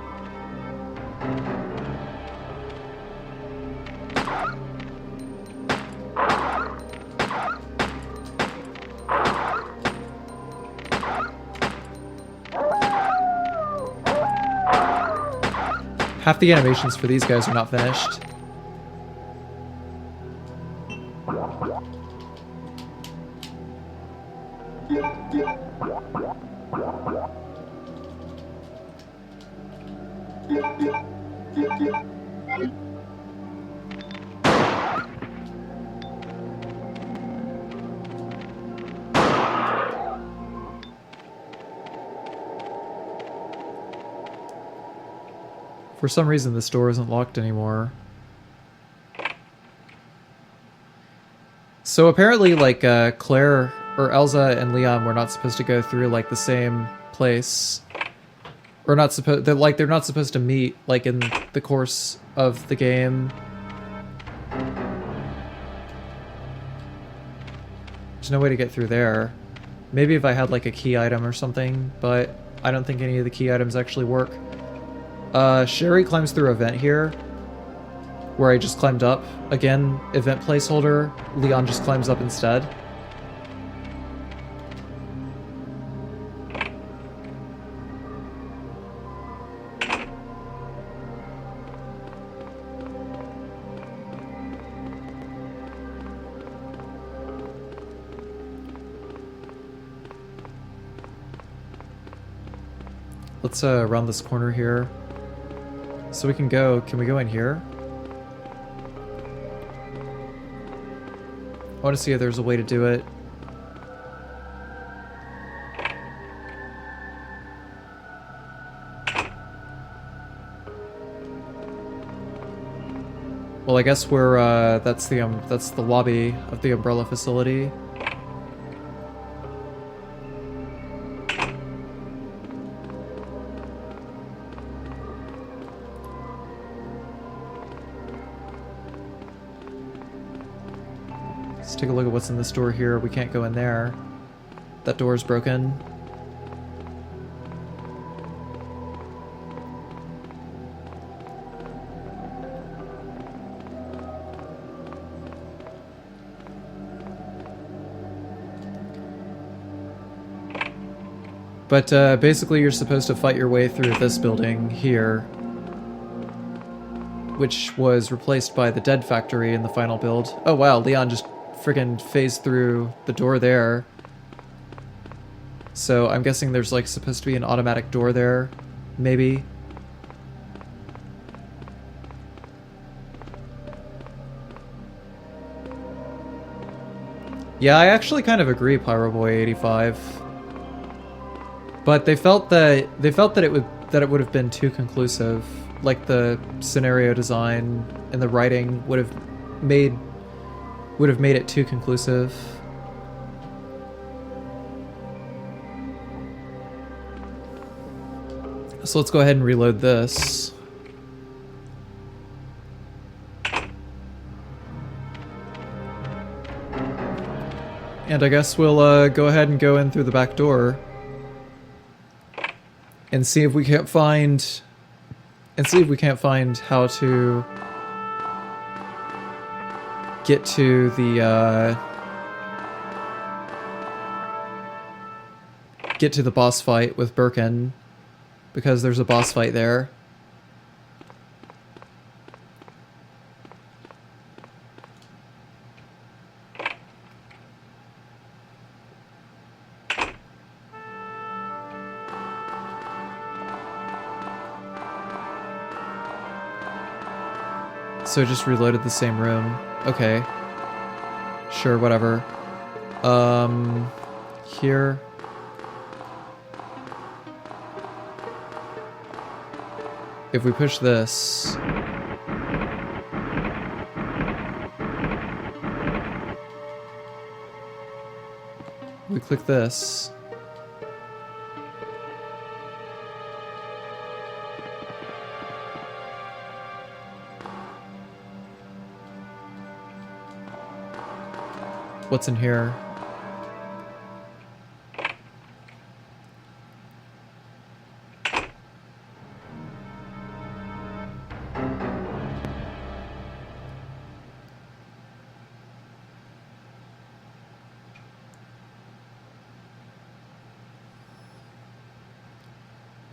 Half the animations for these guys are not finished. For some reason, this door isn't locked anymore. So apparently, like, Claire or Elza and Leon were not supposed to go through, like, the same place. Or not supposed... They're not supposed to meet, like, in the course of the game. There's no way to get through there. Maybe if I had, like, a key item or something, but I don't think any of the key items actually work. Sherry climbs through a vent here, where I just climbed up. Again, event placeholder. Leon just climbs up instead. Let's round this corner here. So we can go... Can we go in here? I want to see if there's a way to do it. Well, I guess we're that's the lobby of the Umbrella facility. Let's take a look at what's in this door here. We can't go in there. That door is broken. But basically you're supposed to fight your way through this building here, which was replaced by the Dead Factory in the final build. Oh wow, Leon just friggin' phased through the door there. So I'm guessing there's like supposed to be an automatic door there, maybe. Yeah, I actually kind of agree, Pyroboy85. But they felt that it would have been too conclusive. Like the scenario design and the writing would have made it too conclusive. So let's go ahead and reload this. And I guess we'll go ahead and go in through the back door and see if we can't find how to get to the boss fight with Birkin, because there's a boss fight there. So it just reloaded the same room. Okay. Sure, whatever. Here. If we push this... we click this... What's in here?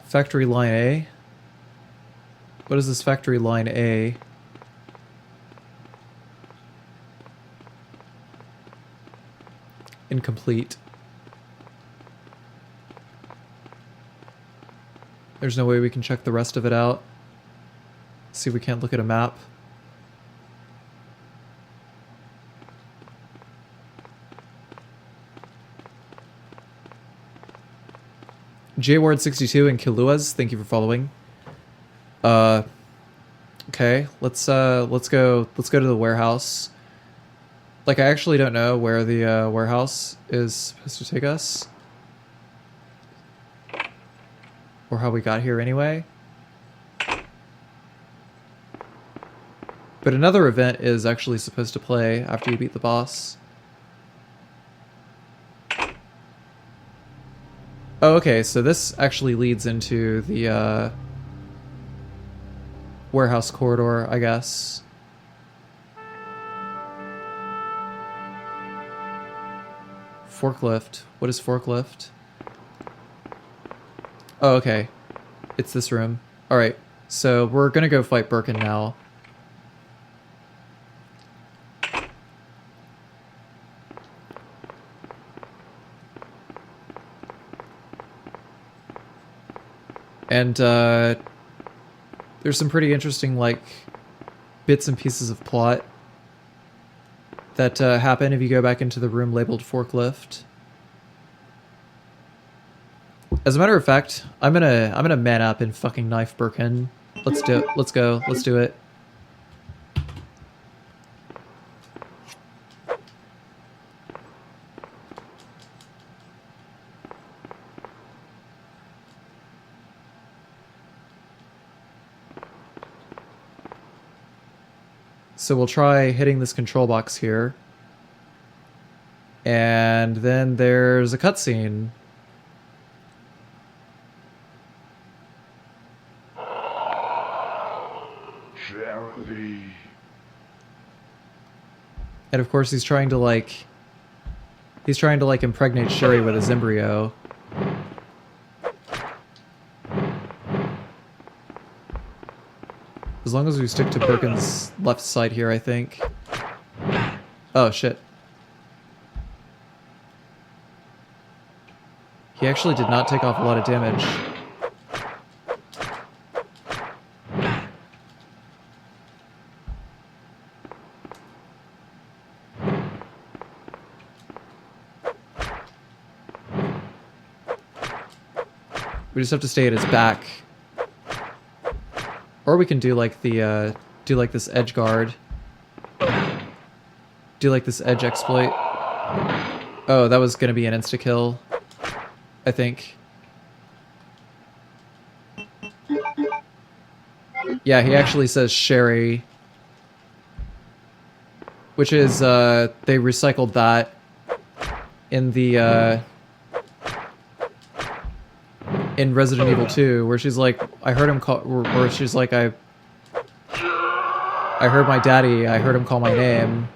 Factory line A? What is this factory line A? Incomplete. There's no way we can check the rest of it out. See if we can't look at a map. JWard62 and Kiluas, thank you for following. Okay, let's go to the warehouse. Like, I actually don't know where the warehouse is supposed to take us. Or how we got here anyway. But another event is actually supposed to play after you beat the boss. Oh, okay, so this actually leads into the warehouse corridor, I guess. Forklift. What is forklift? Oh, okay. It's this room. Alright, so we're gonna go fight Birkin now. And there's some pretty interesting, like, bits and pieces of plot that happen if you go back into the room labeled forklift. As a matter of fact, I'm gonna man up and fucking knife Birkin. Let's do it. Let's go. Let's do it. So we'll try hitting this control box here. And then there's a cutscene. Charity. And of course he's trying to impregnate Sherry with his embryo. As long as we stick to Birkin's left side here, I think. Oh, shit. He actually did not take off a lot of damage. We just have to stay at his back. Or we can do like the, do like this edge guard. Do like this edge exploit. Oh, that was gonna be an insta-kill, I think. Yeah, he actually says Sherry. Which is, they recycled that in the in Resident Evil 2, where she's like, I heard him call, where she's like, I heard my daddy, I heard him call my name.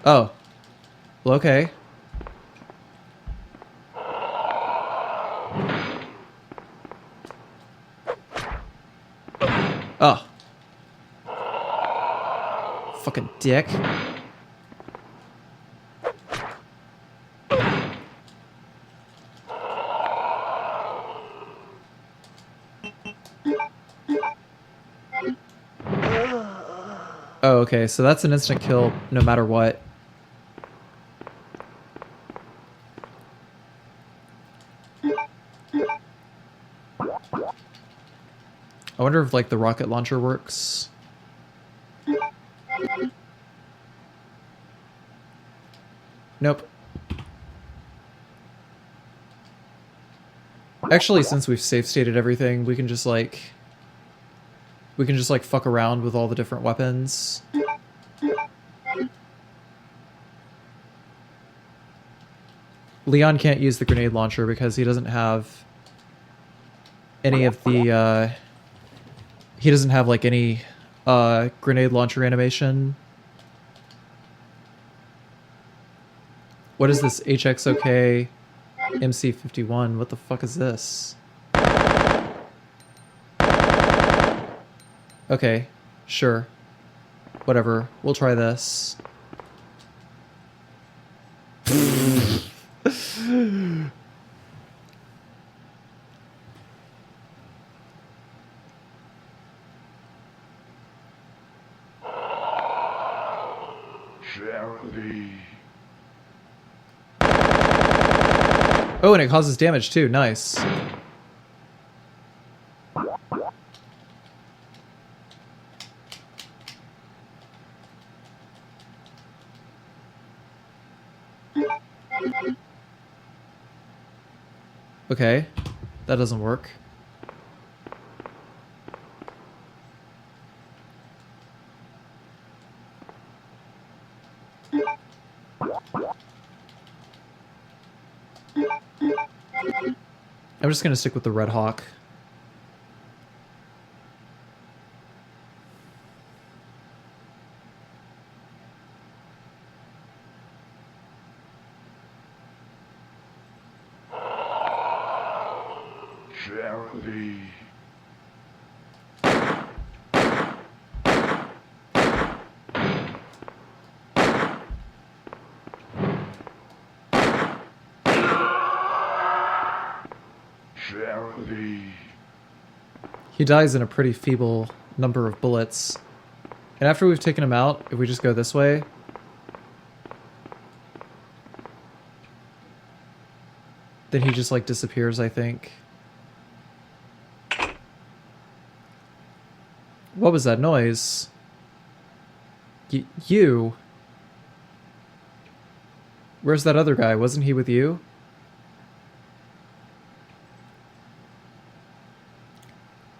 Oh. Well, okay. Oh. Fucking dick. Oh, okay, so that's an instant kill no matter what. I wonder if, like, the rocket launcher works. Nope. Actually, since we've safe stated everything, we can just like fuck around with all the different weapons. Leon can't use the grenade launcher because he doesn't have any of the he doesn't have like any grenade launcher animation. What is this HXOK MC51? What the fuck is this? Okay, sure. Whatever. We'll try this. Charity. Oh, and it causes damage too. Nice. Okay, that doesn't work. I'm just gonna stick with the Red Hawk. Charity. Charity. He dies in a pretty feeble number of bullets. And after we've taken him out, if we just go this way... then he just, like, disappears, I think. What was that noise? You? Where's that other guy? Wasn't he with you?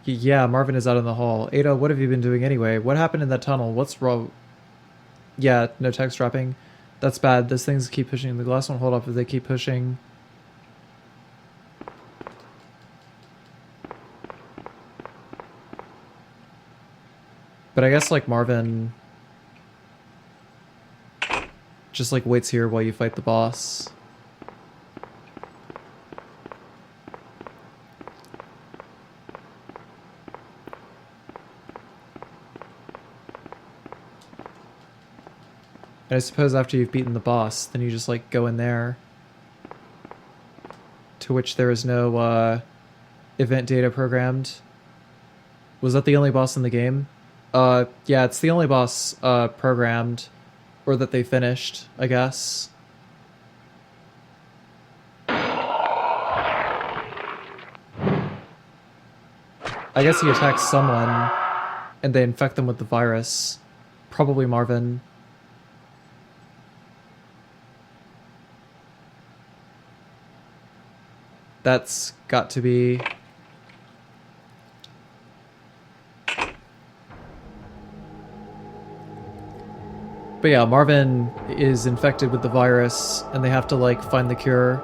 Yeah, Marvin is out in the hall. Ada, what have you been doing anyway? What happened in that tunnel? What's wrong? Yeah, no text dropping. That's bad. Those things keep pushing. The glass won't hold up if they keep pushing. But I guess, like, Marvin just, like, waits here while you fight the boss. And I suppose after you've beaten the boss, then you just, like, go in there. To which there is no, event data programmed. Was that the only boss in the game? Yeah, it's the only boss, programmed. Or that they finished, I guess. I guess he attacks someone, and they infect them with the virus. Probably Marvin. That's got to be... But yeah, Marvin is infected with the virus, and they have to, like, find the cure.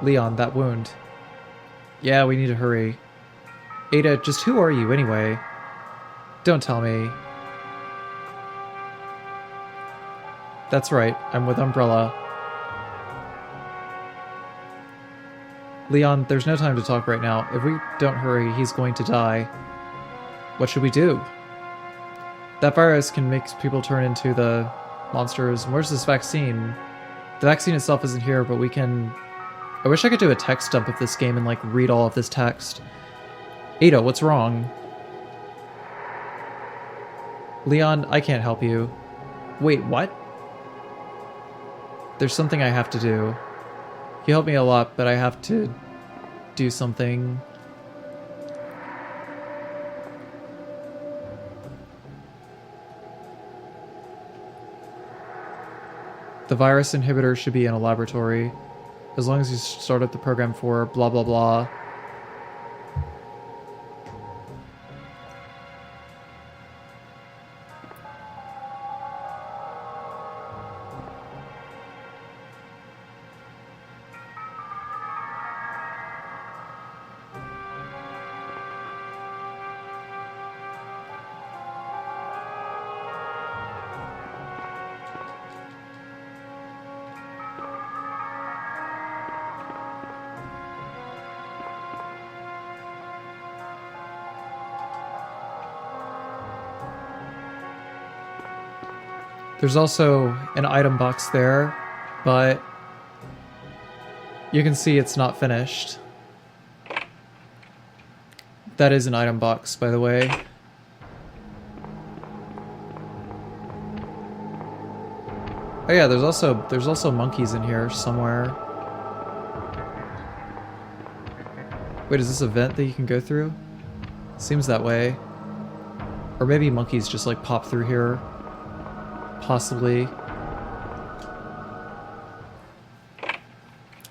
Leon, that wound. Yeah, we need to hurry. Ada, just who are you anyway? Don't tell me. That's right, I'm with Umbrella. Leon, there's no time to talk right now. If we don't hurry, he's going to die. What should we do? That virus can make people turn into the monsters. Where's this vaccine? The vaccine itself isn't here, but we can... I wish I could do a text dump of this game and, like, read all of this text. Ada, what's wrong? Leon, I can't help you. Wait, what? There's something I have to do. You help me a lot, but I have to do something. The virus inhibitor should be in a laboratory. As long as you start up the program for blah blah blah. There's also an item box there, but you can see it's not finished. That is an item box, by the way. Oh yeah, there's also monkeys in here somewhere. Wait, is this a vent that you can go through? Seems that way. Or maybe monkeys just like pop through here. Possibly.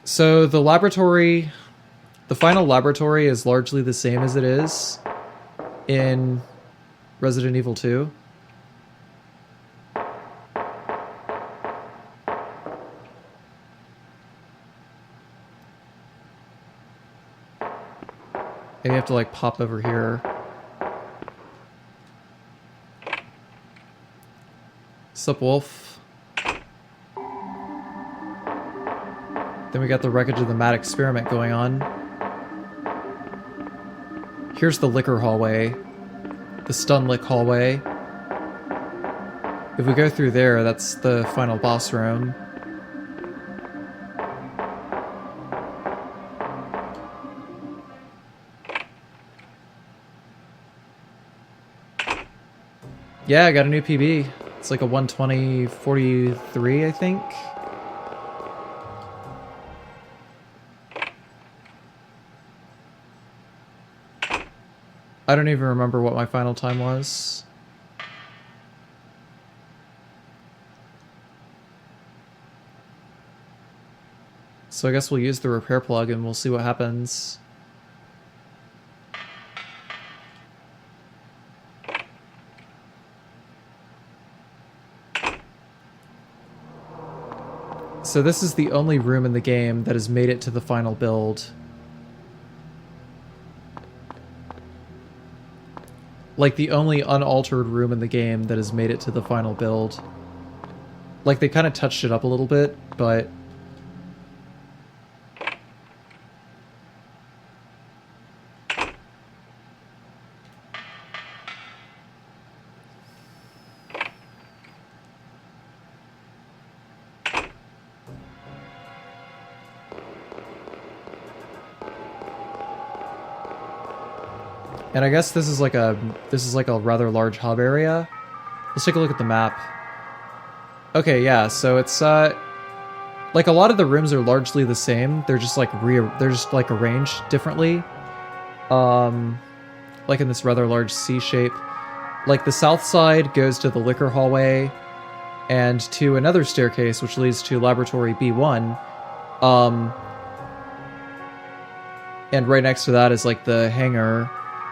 So the laboratory, the final laboratory is largely the same as it is in Resident Evil 2. And you have to like pop over here. Sup, Wolf? Then we got the wreckage of the mad experiment going on. Here's the liquor hallway. The stun lick hallway. If we go through there, that's the final boss room. Yeah, I got a new PB. It's like a 120-43, I think. I don't even remember what my final time was. So I guess we'll use the repair plug and we'll see what happens. So this is the only room in the game that has made it to the final build. Like the only unaltered room in the game that has made it to the final build. Like they kind of touched it up a little bit, but... And I guess this is like a rather large hub area. Let's take a look at the map. Okay, yeah, so it's Like, a lot of the rooms are largely the same. They're just like arranged differently. Like in this rather large C shape. Like the south side goes to the liquor hallway and to another staircase which leads to laboratory B1. And right next to that is like the hangar,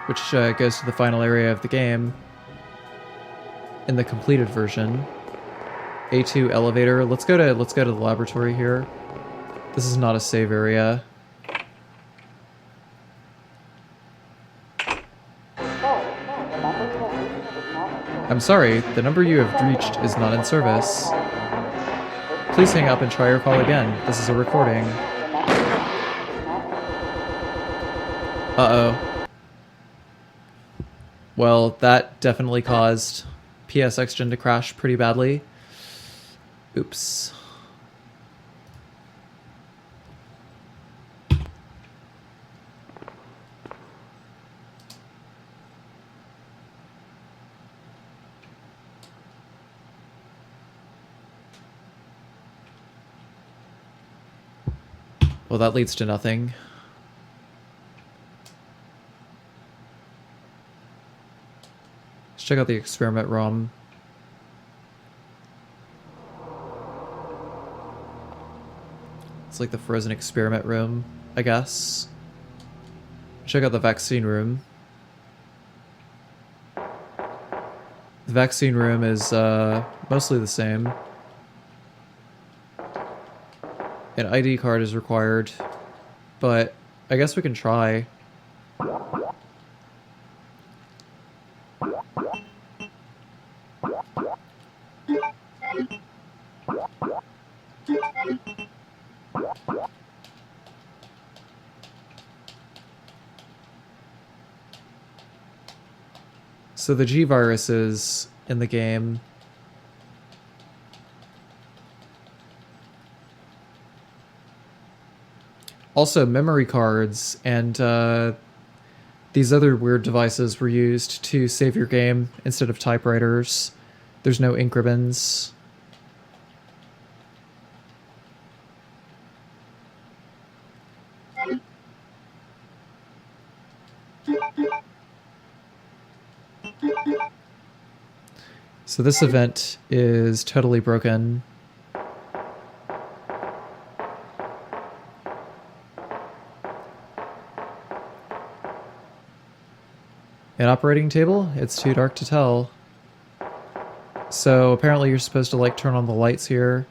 which goes to the final area of the game in the completed version. A2 elevator. Let's go to the laboratory here. This is not a save area. I'm sorry, the number you have reached is not in service. Please hang up and try your call again. This is a recording. Uh-oh. Well, that definitely caused PSXGen to crash pretty badly. Oops. Well, that leads to nothing. Let's check out the experiment ROM. It's like the frozen experiment room, I guess. Check out the vaccine room. The vaccine room is mostly the same. An ID card is required, but I guess we can try. So the G virus is in the game. Also, memory cards and these other weird devices were used to save your game instead of typewriters. There's no ink ribbons. So this event is totally broken. An operating table? It's too dark to tell. So apparently you're supposed to like turn on the lights here.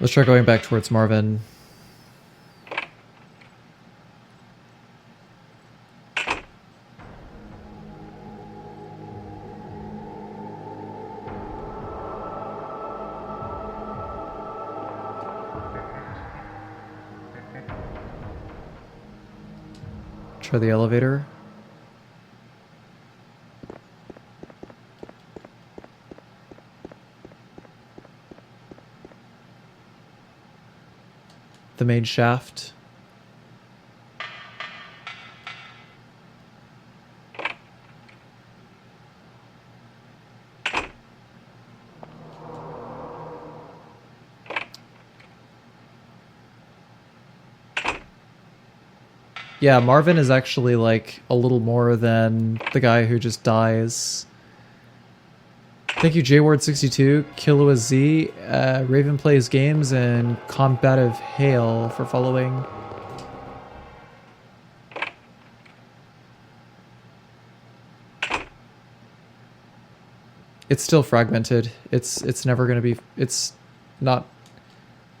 Let's try going back towards Marvin. Try the elevator. The main shaft. Yeah, Marvin is actually like a little more than the guy who just dies. Thank you, JWard62, Killua Z, Raven Plays Games, and Combative Hail for following. It's still fragmented. It's never gonna be. It's not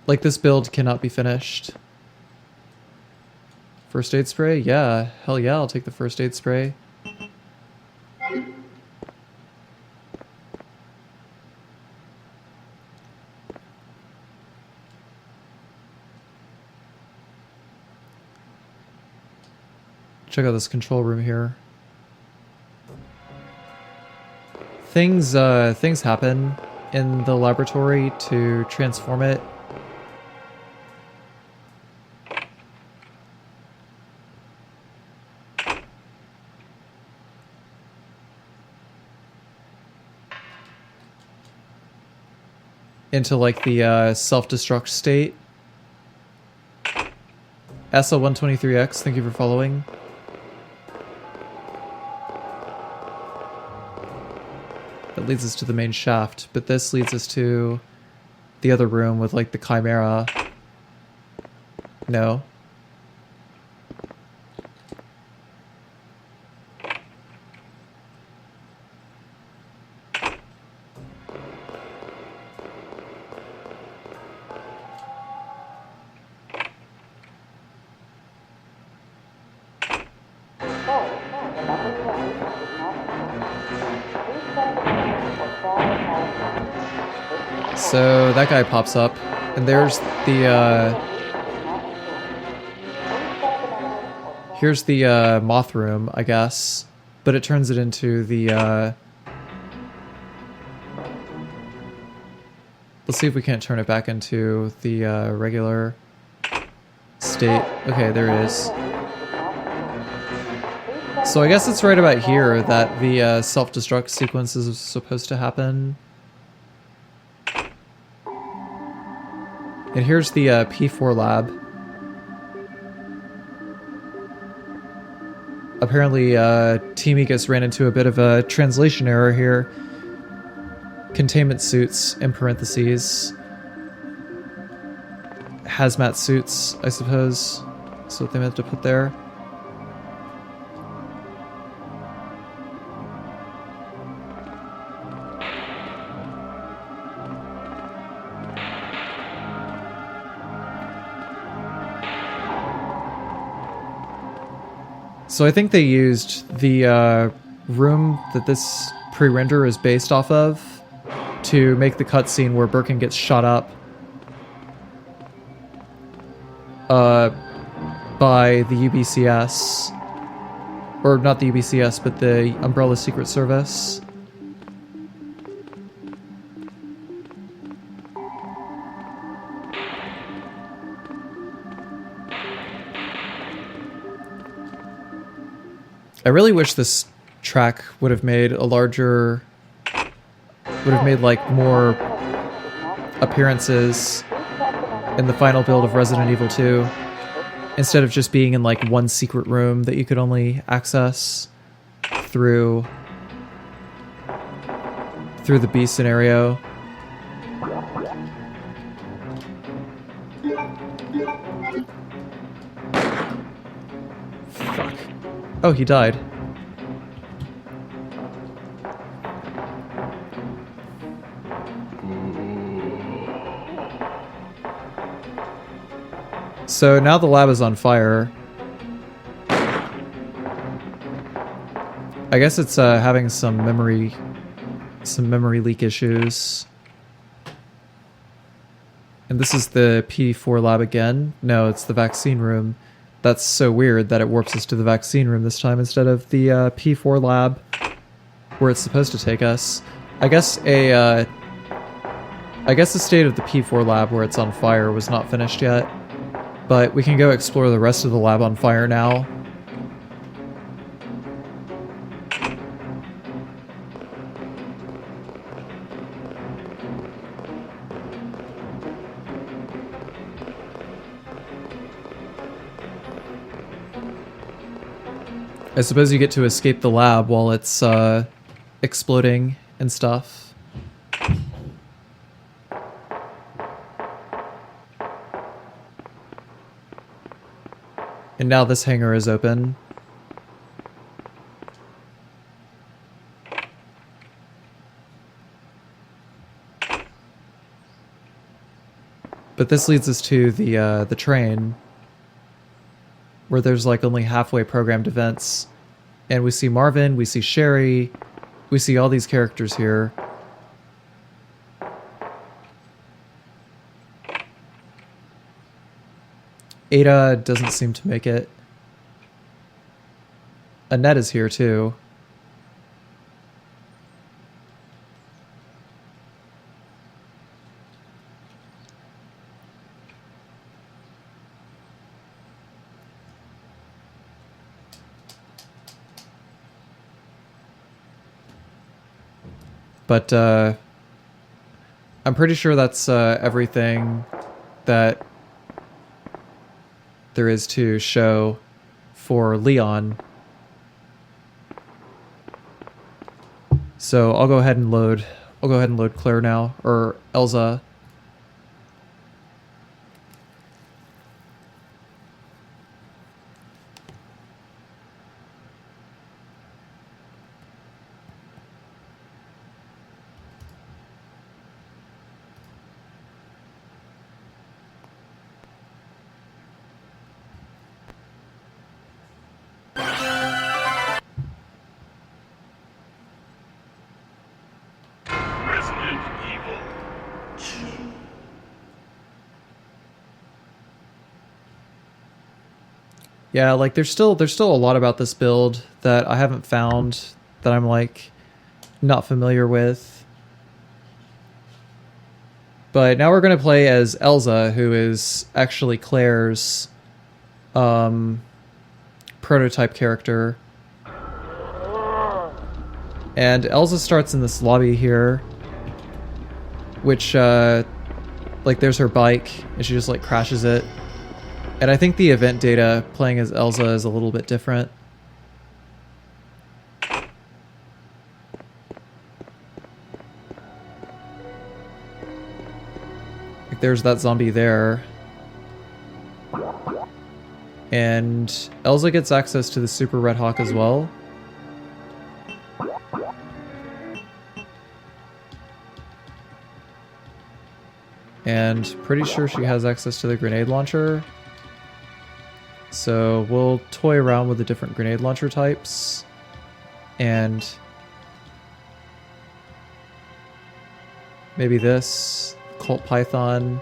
like this build cannot be finished. First aid spray? Yeah, hell yeah, I'll take the first aid spray. Check out this control room here. Things happen in the laboratory to transform it. into like the self-destruct state. SL123X, thank you for following. That leads us to the main shaft, but this leads us to the other room with like the chimera. No. So that guy pops up, and there's the here's the moth room, I guess, but it turns it into the let's see if we can't turn it back into the regular state. Okay, there it is. So I guess it's right about here that the self-destruct sequence is supposed to happen. And here's the P4 lab. Apparently, Team IGAS ran into a bit of a translation error here. Containment suits, in parentheses. Hazmat suits, I suppose. That's what they meant to put there. So I think they used the room that this pre-render is based off of to make the cutscene where Birkin gets shot up by the UBCS. Or not the UBCS, but the Umbrella Secret Service. I really wish this track would have made a larger... would have made, like, more appearances in the final build of Resident Evil 2, instead of just being in, like, one secret room that you could only access through the B scenario. Fuck. Oh, he died. So now the lab is on fire. I guess it's having some memory leak issues. And this is the P4 lab again. No, it's the vaccine room. That's so weird that it warps us to the vaccine room this time instead of the P4 lab where it's supposed to take us. I guess the state of the P4 lab where it's on fire was not finished yet, but we can go explore the rest of the lab on fire now. I suppose you get to escape the lab while it's exploding and stuff. And now this hangar is open. But this leads us to the train, where there's like only halfway programmed events. And we see Marvin, we see Sherry, we see all these characters here. Ada doesn't seem to make it. Annette is here too. But I'm pretty sure that's everything that there is to show for Leon. So I'll go ahead and load Claire now, or Elza. Resident Evil 2. Yeah, like there's still a lot about this build that I haven't found, that I'm like not familiar with. But now we're gonna play as Elza, who is actually Claire's prototype character. And Elza starts in this lobby here, which like there's her bike and she just like crashes it. And I think the event data playing as Elza is a little bit different. Like there's that zombie there. And Elza gets access to the Super Red Hawk as well. And pretty sure she has access to the grenade launcher. So we'll toy around with the different grenade launcher types. And maybe this Colt Python.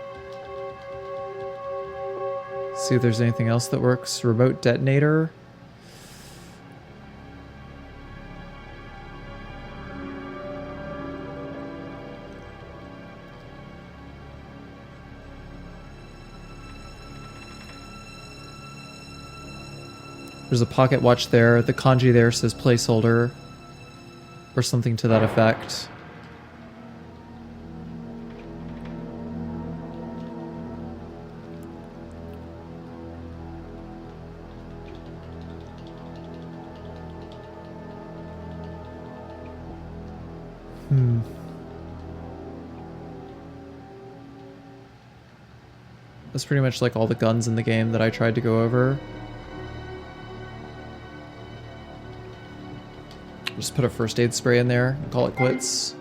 See if there's anything else that works. Remote detonator. There's a pocket watch there. The kanji there says placeholder, or something to that effect. That's pretty much like all the guns in the game that I tried to go over. Just put a first aid spray in there and call it quits.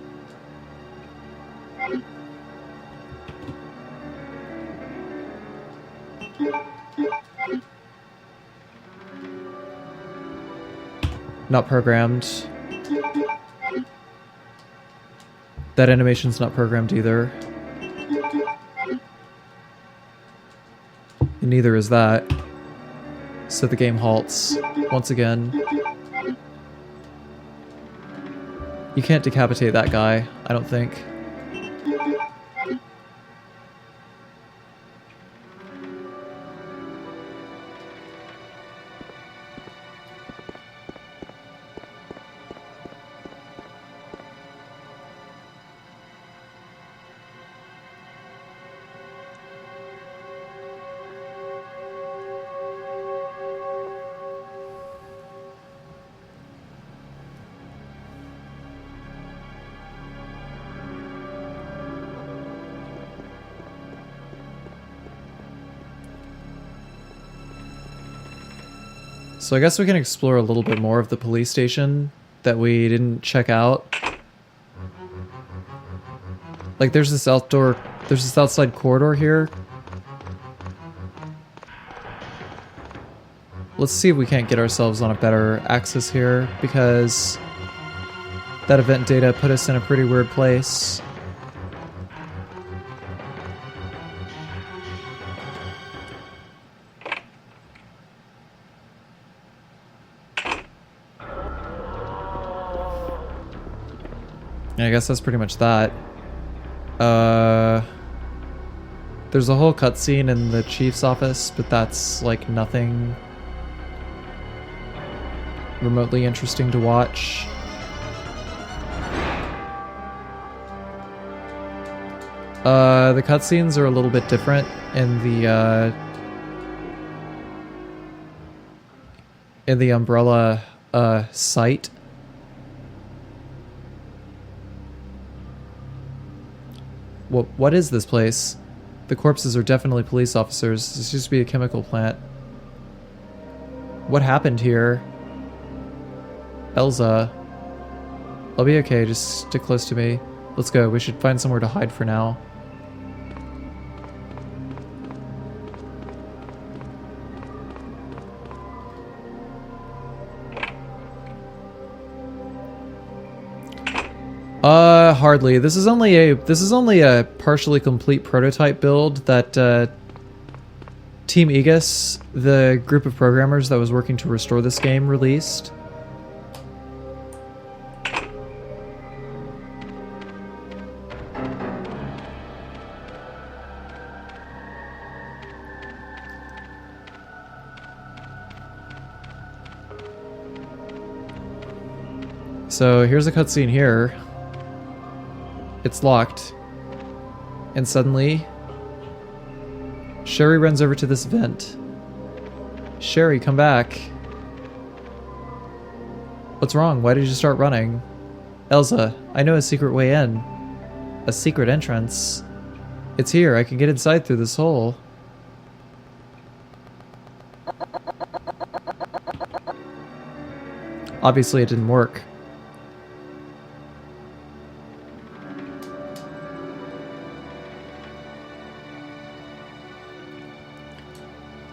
Not programmed. That animation's not programmed either. And neither is that. So the game halts once again. You can't decapitate that guy, I don't think. So I guess we can explore a little bit more of the police station that we didn't check out. Like there's this outside corridor here. Let's see if we can't get ourselves on a better axis here, because that event data put us in a pretty weird place. Yeah, I guess that's pretty much that. There's a whole cutscene in the chief's office, but that's like nothing remotely interesting to watch. The cutscenes are a little bit different in the Umbrella site. What is this place? The corpses are definitely police officers. This used to be a chemical plant. What happened here? Elza. I'll be okay, just stick close to me. Let's go, we should find somewhere to hide for now. Hardly. This is only a partially complete prototype build that Team IGAS, the group of programmers that was working to restore this game, released. So here's a cutscene here. It's locked. And suddenly, Sherry runs over to this vent. Sherry, come back. What's wrong? Why did you start running? Elza, I know a secret way in. A secret entrance. It's here. I can get inside through this hole. Obviously, it didn't work.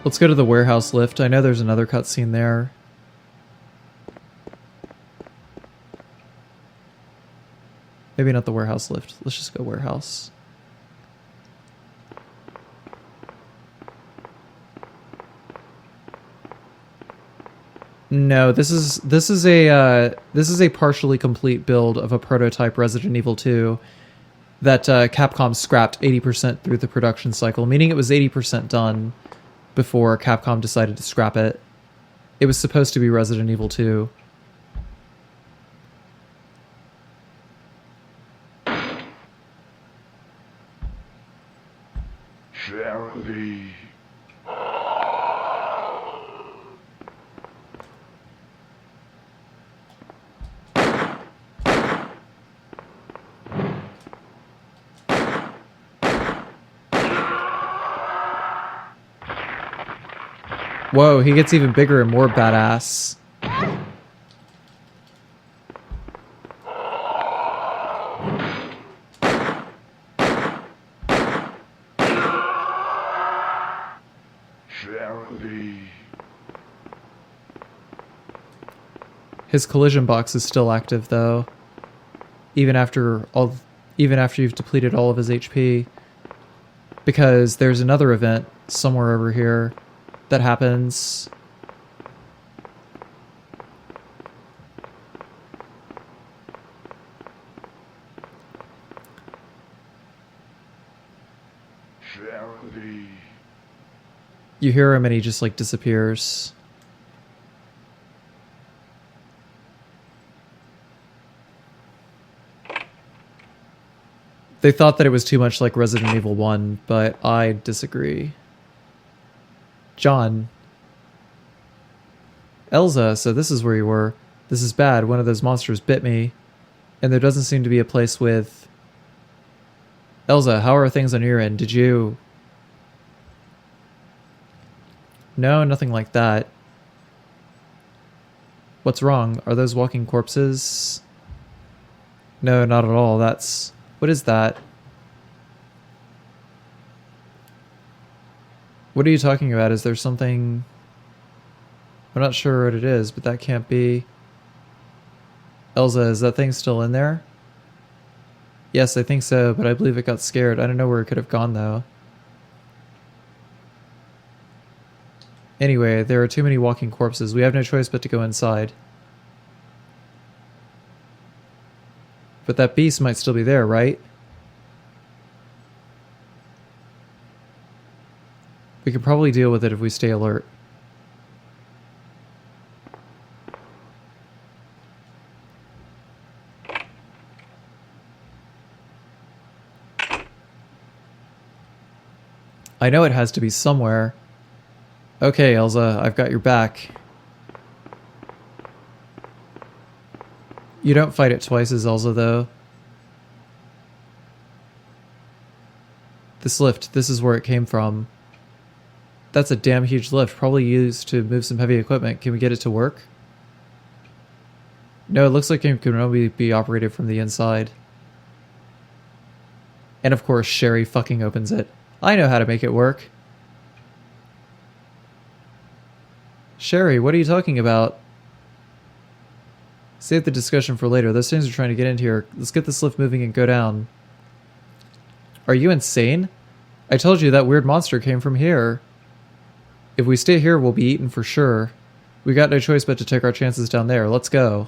Let's go to the warehouse lift. I know there's another cutscene there. Maybe not the warehouse lift. Let's just go warehouse. No, this is a partially complete build of a prototype Resident Evil 2 that Capcom scrapped 80% through the production cycle, meaning it was 80% done before Capcom decided to scrap it. It was supposed to be Resident Evil 2. Charlie. Whoa, he gets even bigger and more badass. Charlie. His collision box is still active though. Even after you've depleted all of his HP. Because there's another event somewhere over here that happens. Charlie. You hear him and he just like disappears. They thought that it was too much like Resident Evil 1, but I disagree. John. Elza, so this is where you were. This is bad. One of those monsters bit me. And there doesn't seem to be a place with... Elza, how are things on your end? Did you... No, nothing like that. What's wrong? Are those walking corpses? No, not at all. That's... What is that? What are you talking about? Is there something... I'm not sure what it is, but that can't be... Elza, is that thing still in there? Yes, I think so, but I believe it got scared. I don't know where it could have gone, though. Anyway, there are too many walking corpses. We have no choice but to go inside. But that beast might still be there, right? We could probably deal with it if we stay alert. I know it has to be somewhere. Okay, Elza, I've got your back. You don't fight it twice as Elza, though. This lift, this is where it came from. That's a damn huge lift, probably used to move some heavy equipment. Can we get it to work? No, it looks like it can only be operated from the inside. And of course, Sherry fucking opens it. I know how to make it work. Sherry, what are you talking about? Save the discussion for later. Those things are trying to get in here. Let's get this lift moving and go down. Are you insane? I told you that weird monster came from here. If we stay here, we'll be eaten for sure. We got no choice but to take our chances down there. Let's go.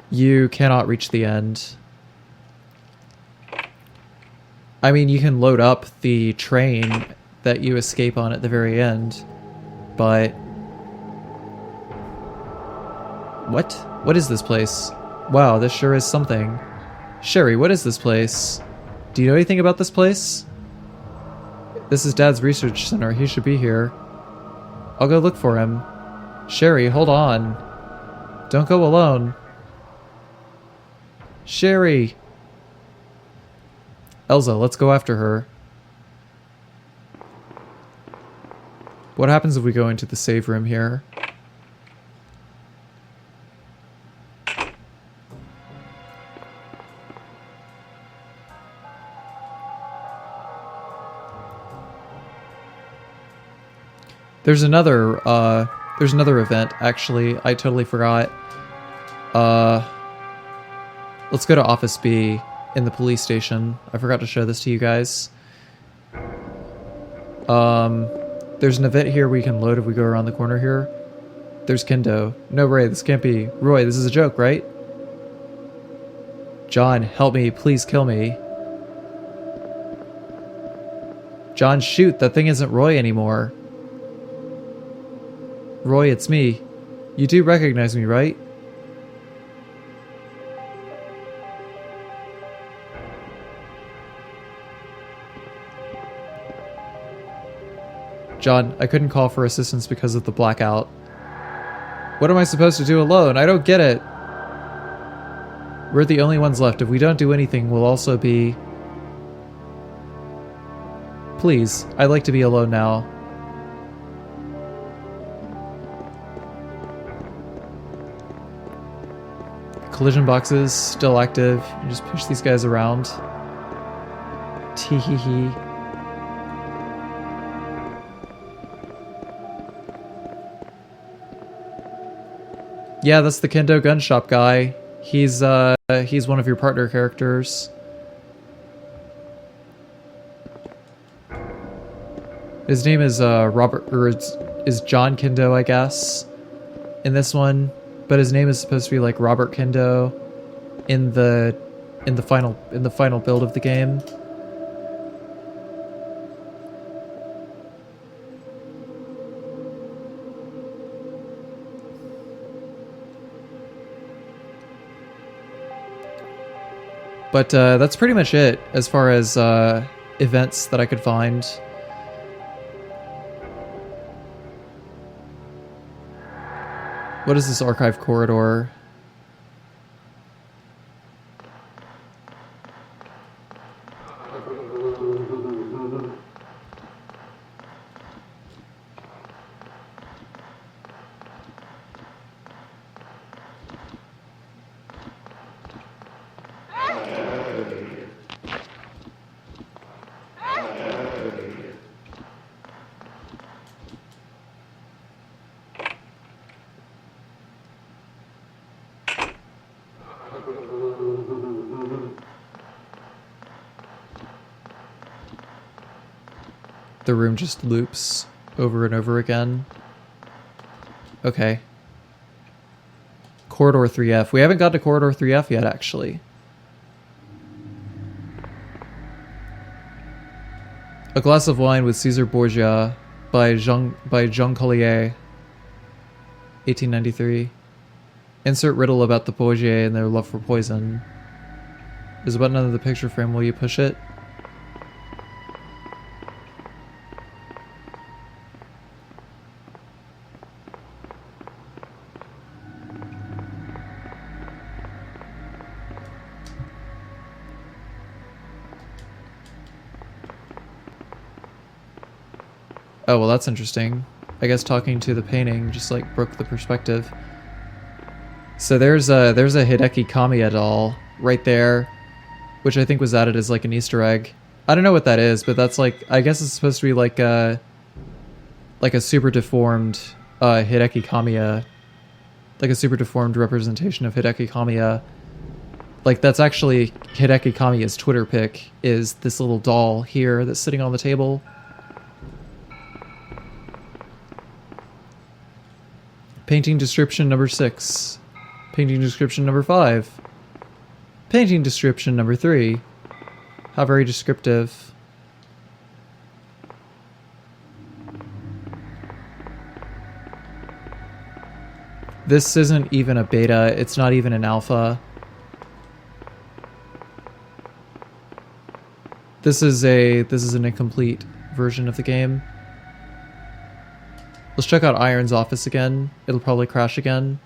You cannot reach the end. I mean, you can load up the train that you escape on at the very end, but... What? What is this place? Wow, this sure is something. Sherry, what is this place? Do you know anything about this place? This is Dad's research center. He should be here. I'll go look for him. Sherry, hold on. Don't go alone. Sherry! Elza, let's go after her. What happens if we go into the save room here? There's another event, actually. I totally forgot. Let's go to Office B in the police station. I forgot to show this to you guys. There's an event here we can load if we go around the corner here. There's Kendo. No, Ray, this can't be. Roy, this is a joke, right? John, help me. Please kill me. John, shoot. That thing isn't Roy anymore. Roy, it's me. You do recognize me, right? John, I couldn't call for assistance because of the blackout. What am I supposed to do alone? I don't get it. We're the only ones left. If we don't do anything, we'll also be... Please, I'd like to be alone now. Collision boxes still active. You just push these guys around. Tee hee hee. Yeah, that's the Kendo gun shop guy. He's one of your partner characters. His name is Robert, or is John Kendo, I guess, in this one. But his name is supposed to be like Robert Kendo in the final build of the game. But that's pretty much it as far as events that I could find. What is this archive corridor? The room just loops over and over again. Okay. Corridor 3F. We haven't got to Corridor 3F yet, actually. A Glass of Wine with Caesar Borgia by Jean Collier, 1893. Insert riddle about the Borgia and their love for poison. There's a button under the picture frame. Will you push it? Oh, well, that's interesting. I guess talking to the painting just like broke the perspective. So there's a Hideki Kamiya doll right there, which I think was added as like an Easter egg. I don't know what that is, but that's like, I guess it's supposed to be like a super deformed Hideki Kamiya, like a super deformed representation of Hideki Kamiya. Like that's actually Hideki Kamiya's Twitter pic, is this little doll here that's sitting on the table. Painting description number 6. Painting description number 5. Painting description number 3. How very descriptive. This isn't even a beta, it's not even an alpha. This is an incomplete version of the game. Let's check out Iron's office again. It'll probably crash again.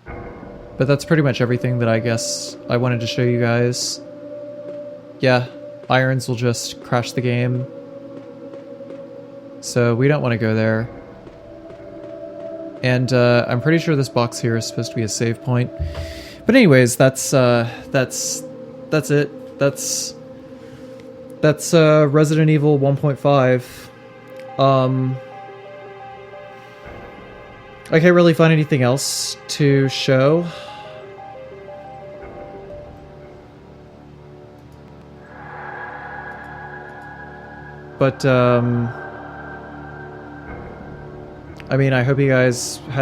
But that's pretty much everything that I guess I wanted to show you guys. Yeah, Irons will just crash the game. So we don't want to go there. And I'm pretty sure this box here is supposed to be a save point. But anyways, that's it. That's Resident Evil 1.5. I can't really find anything else to show. But, I mean, I hope you guys had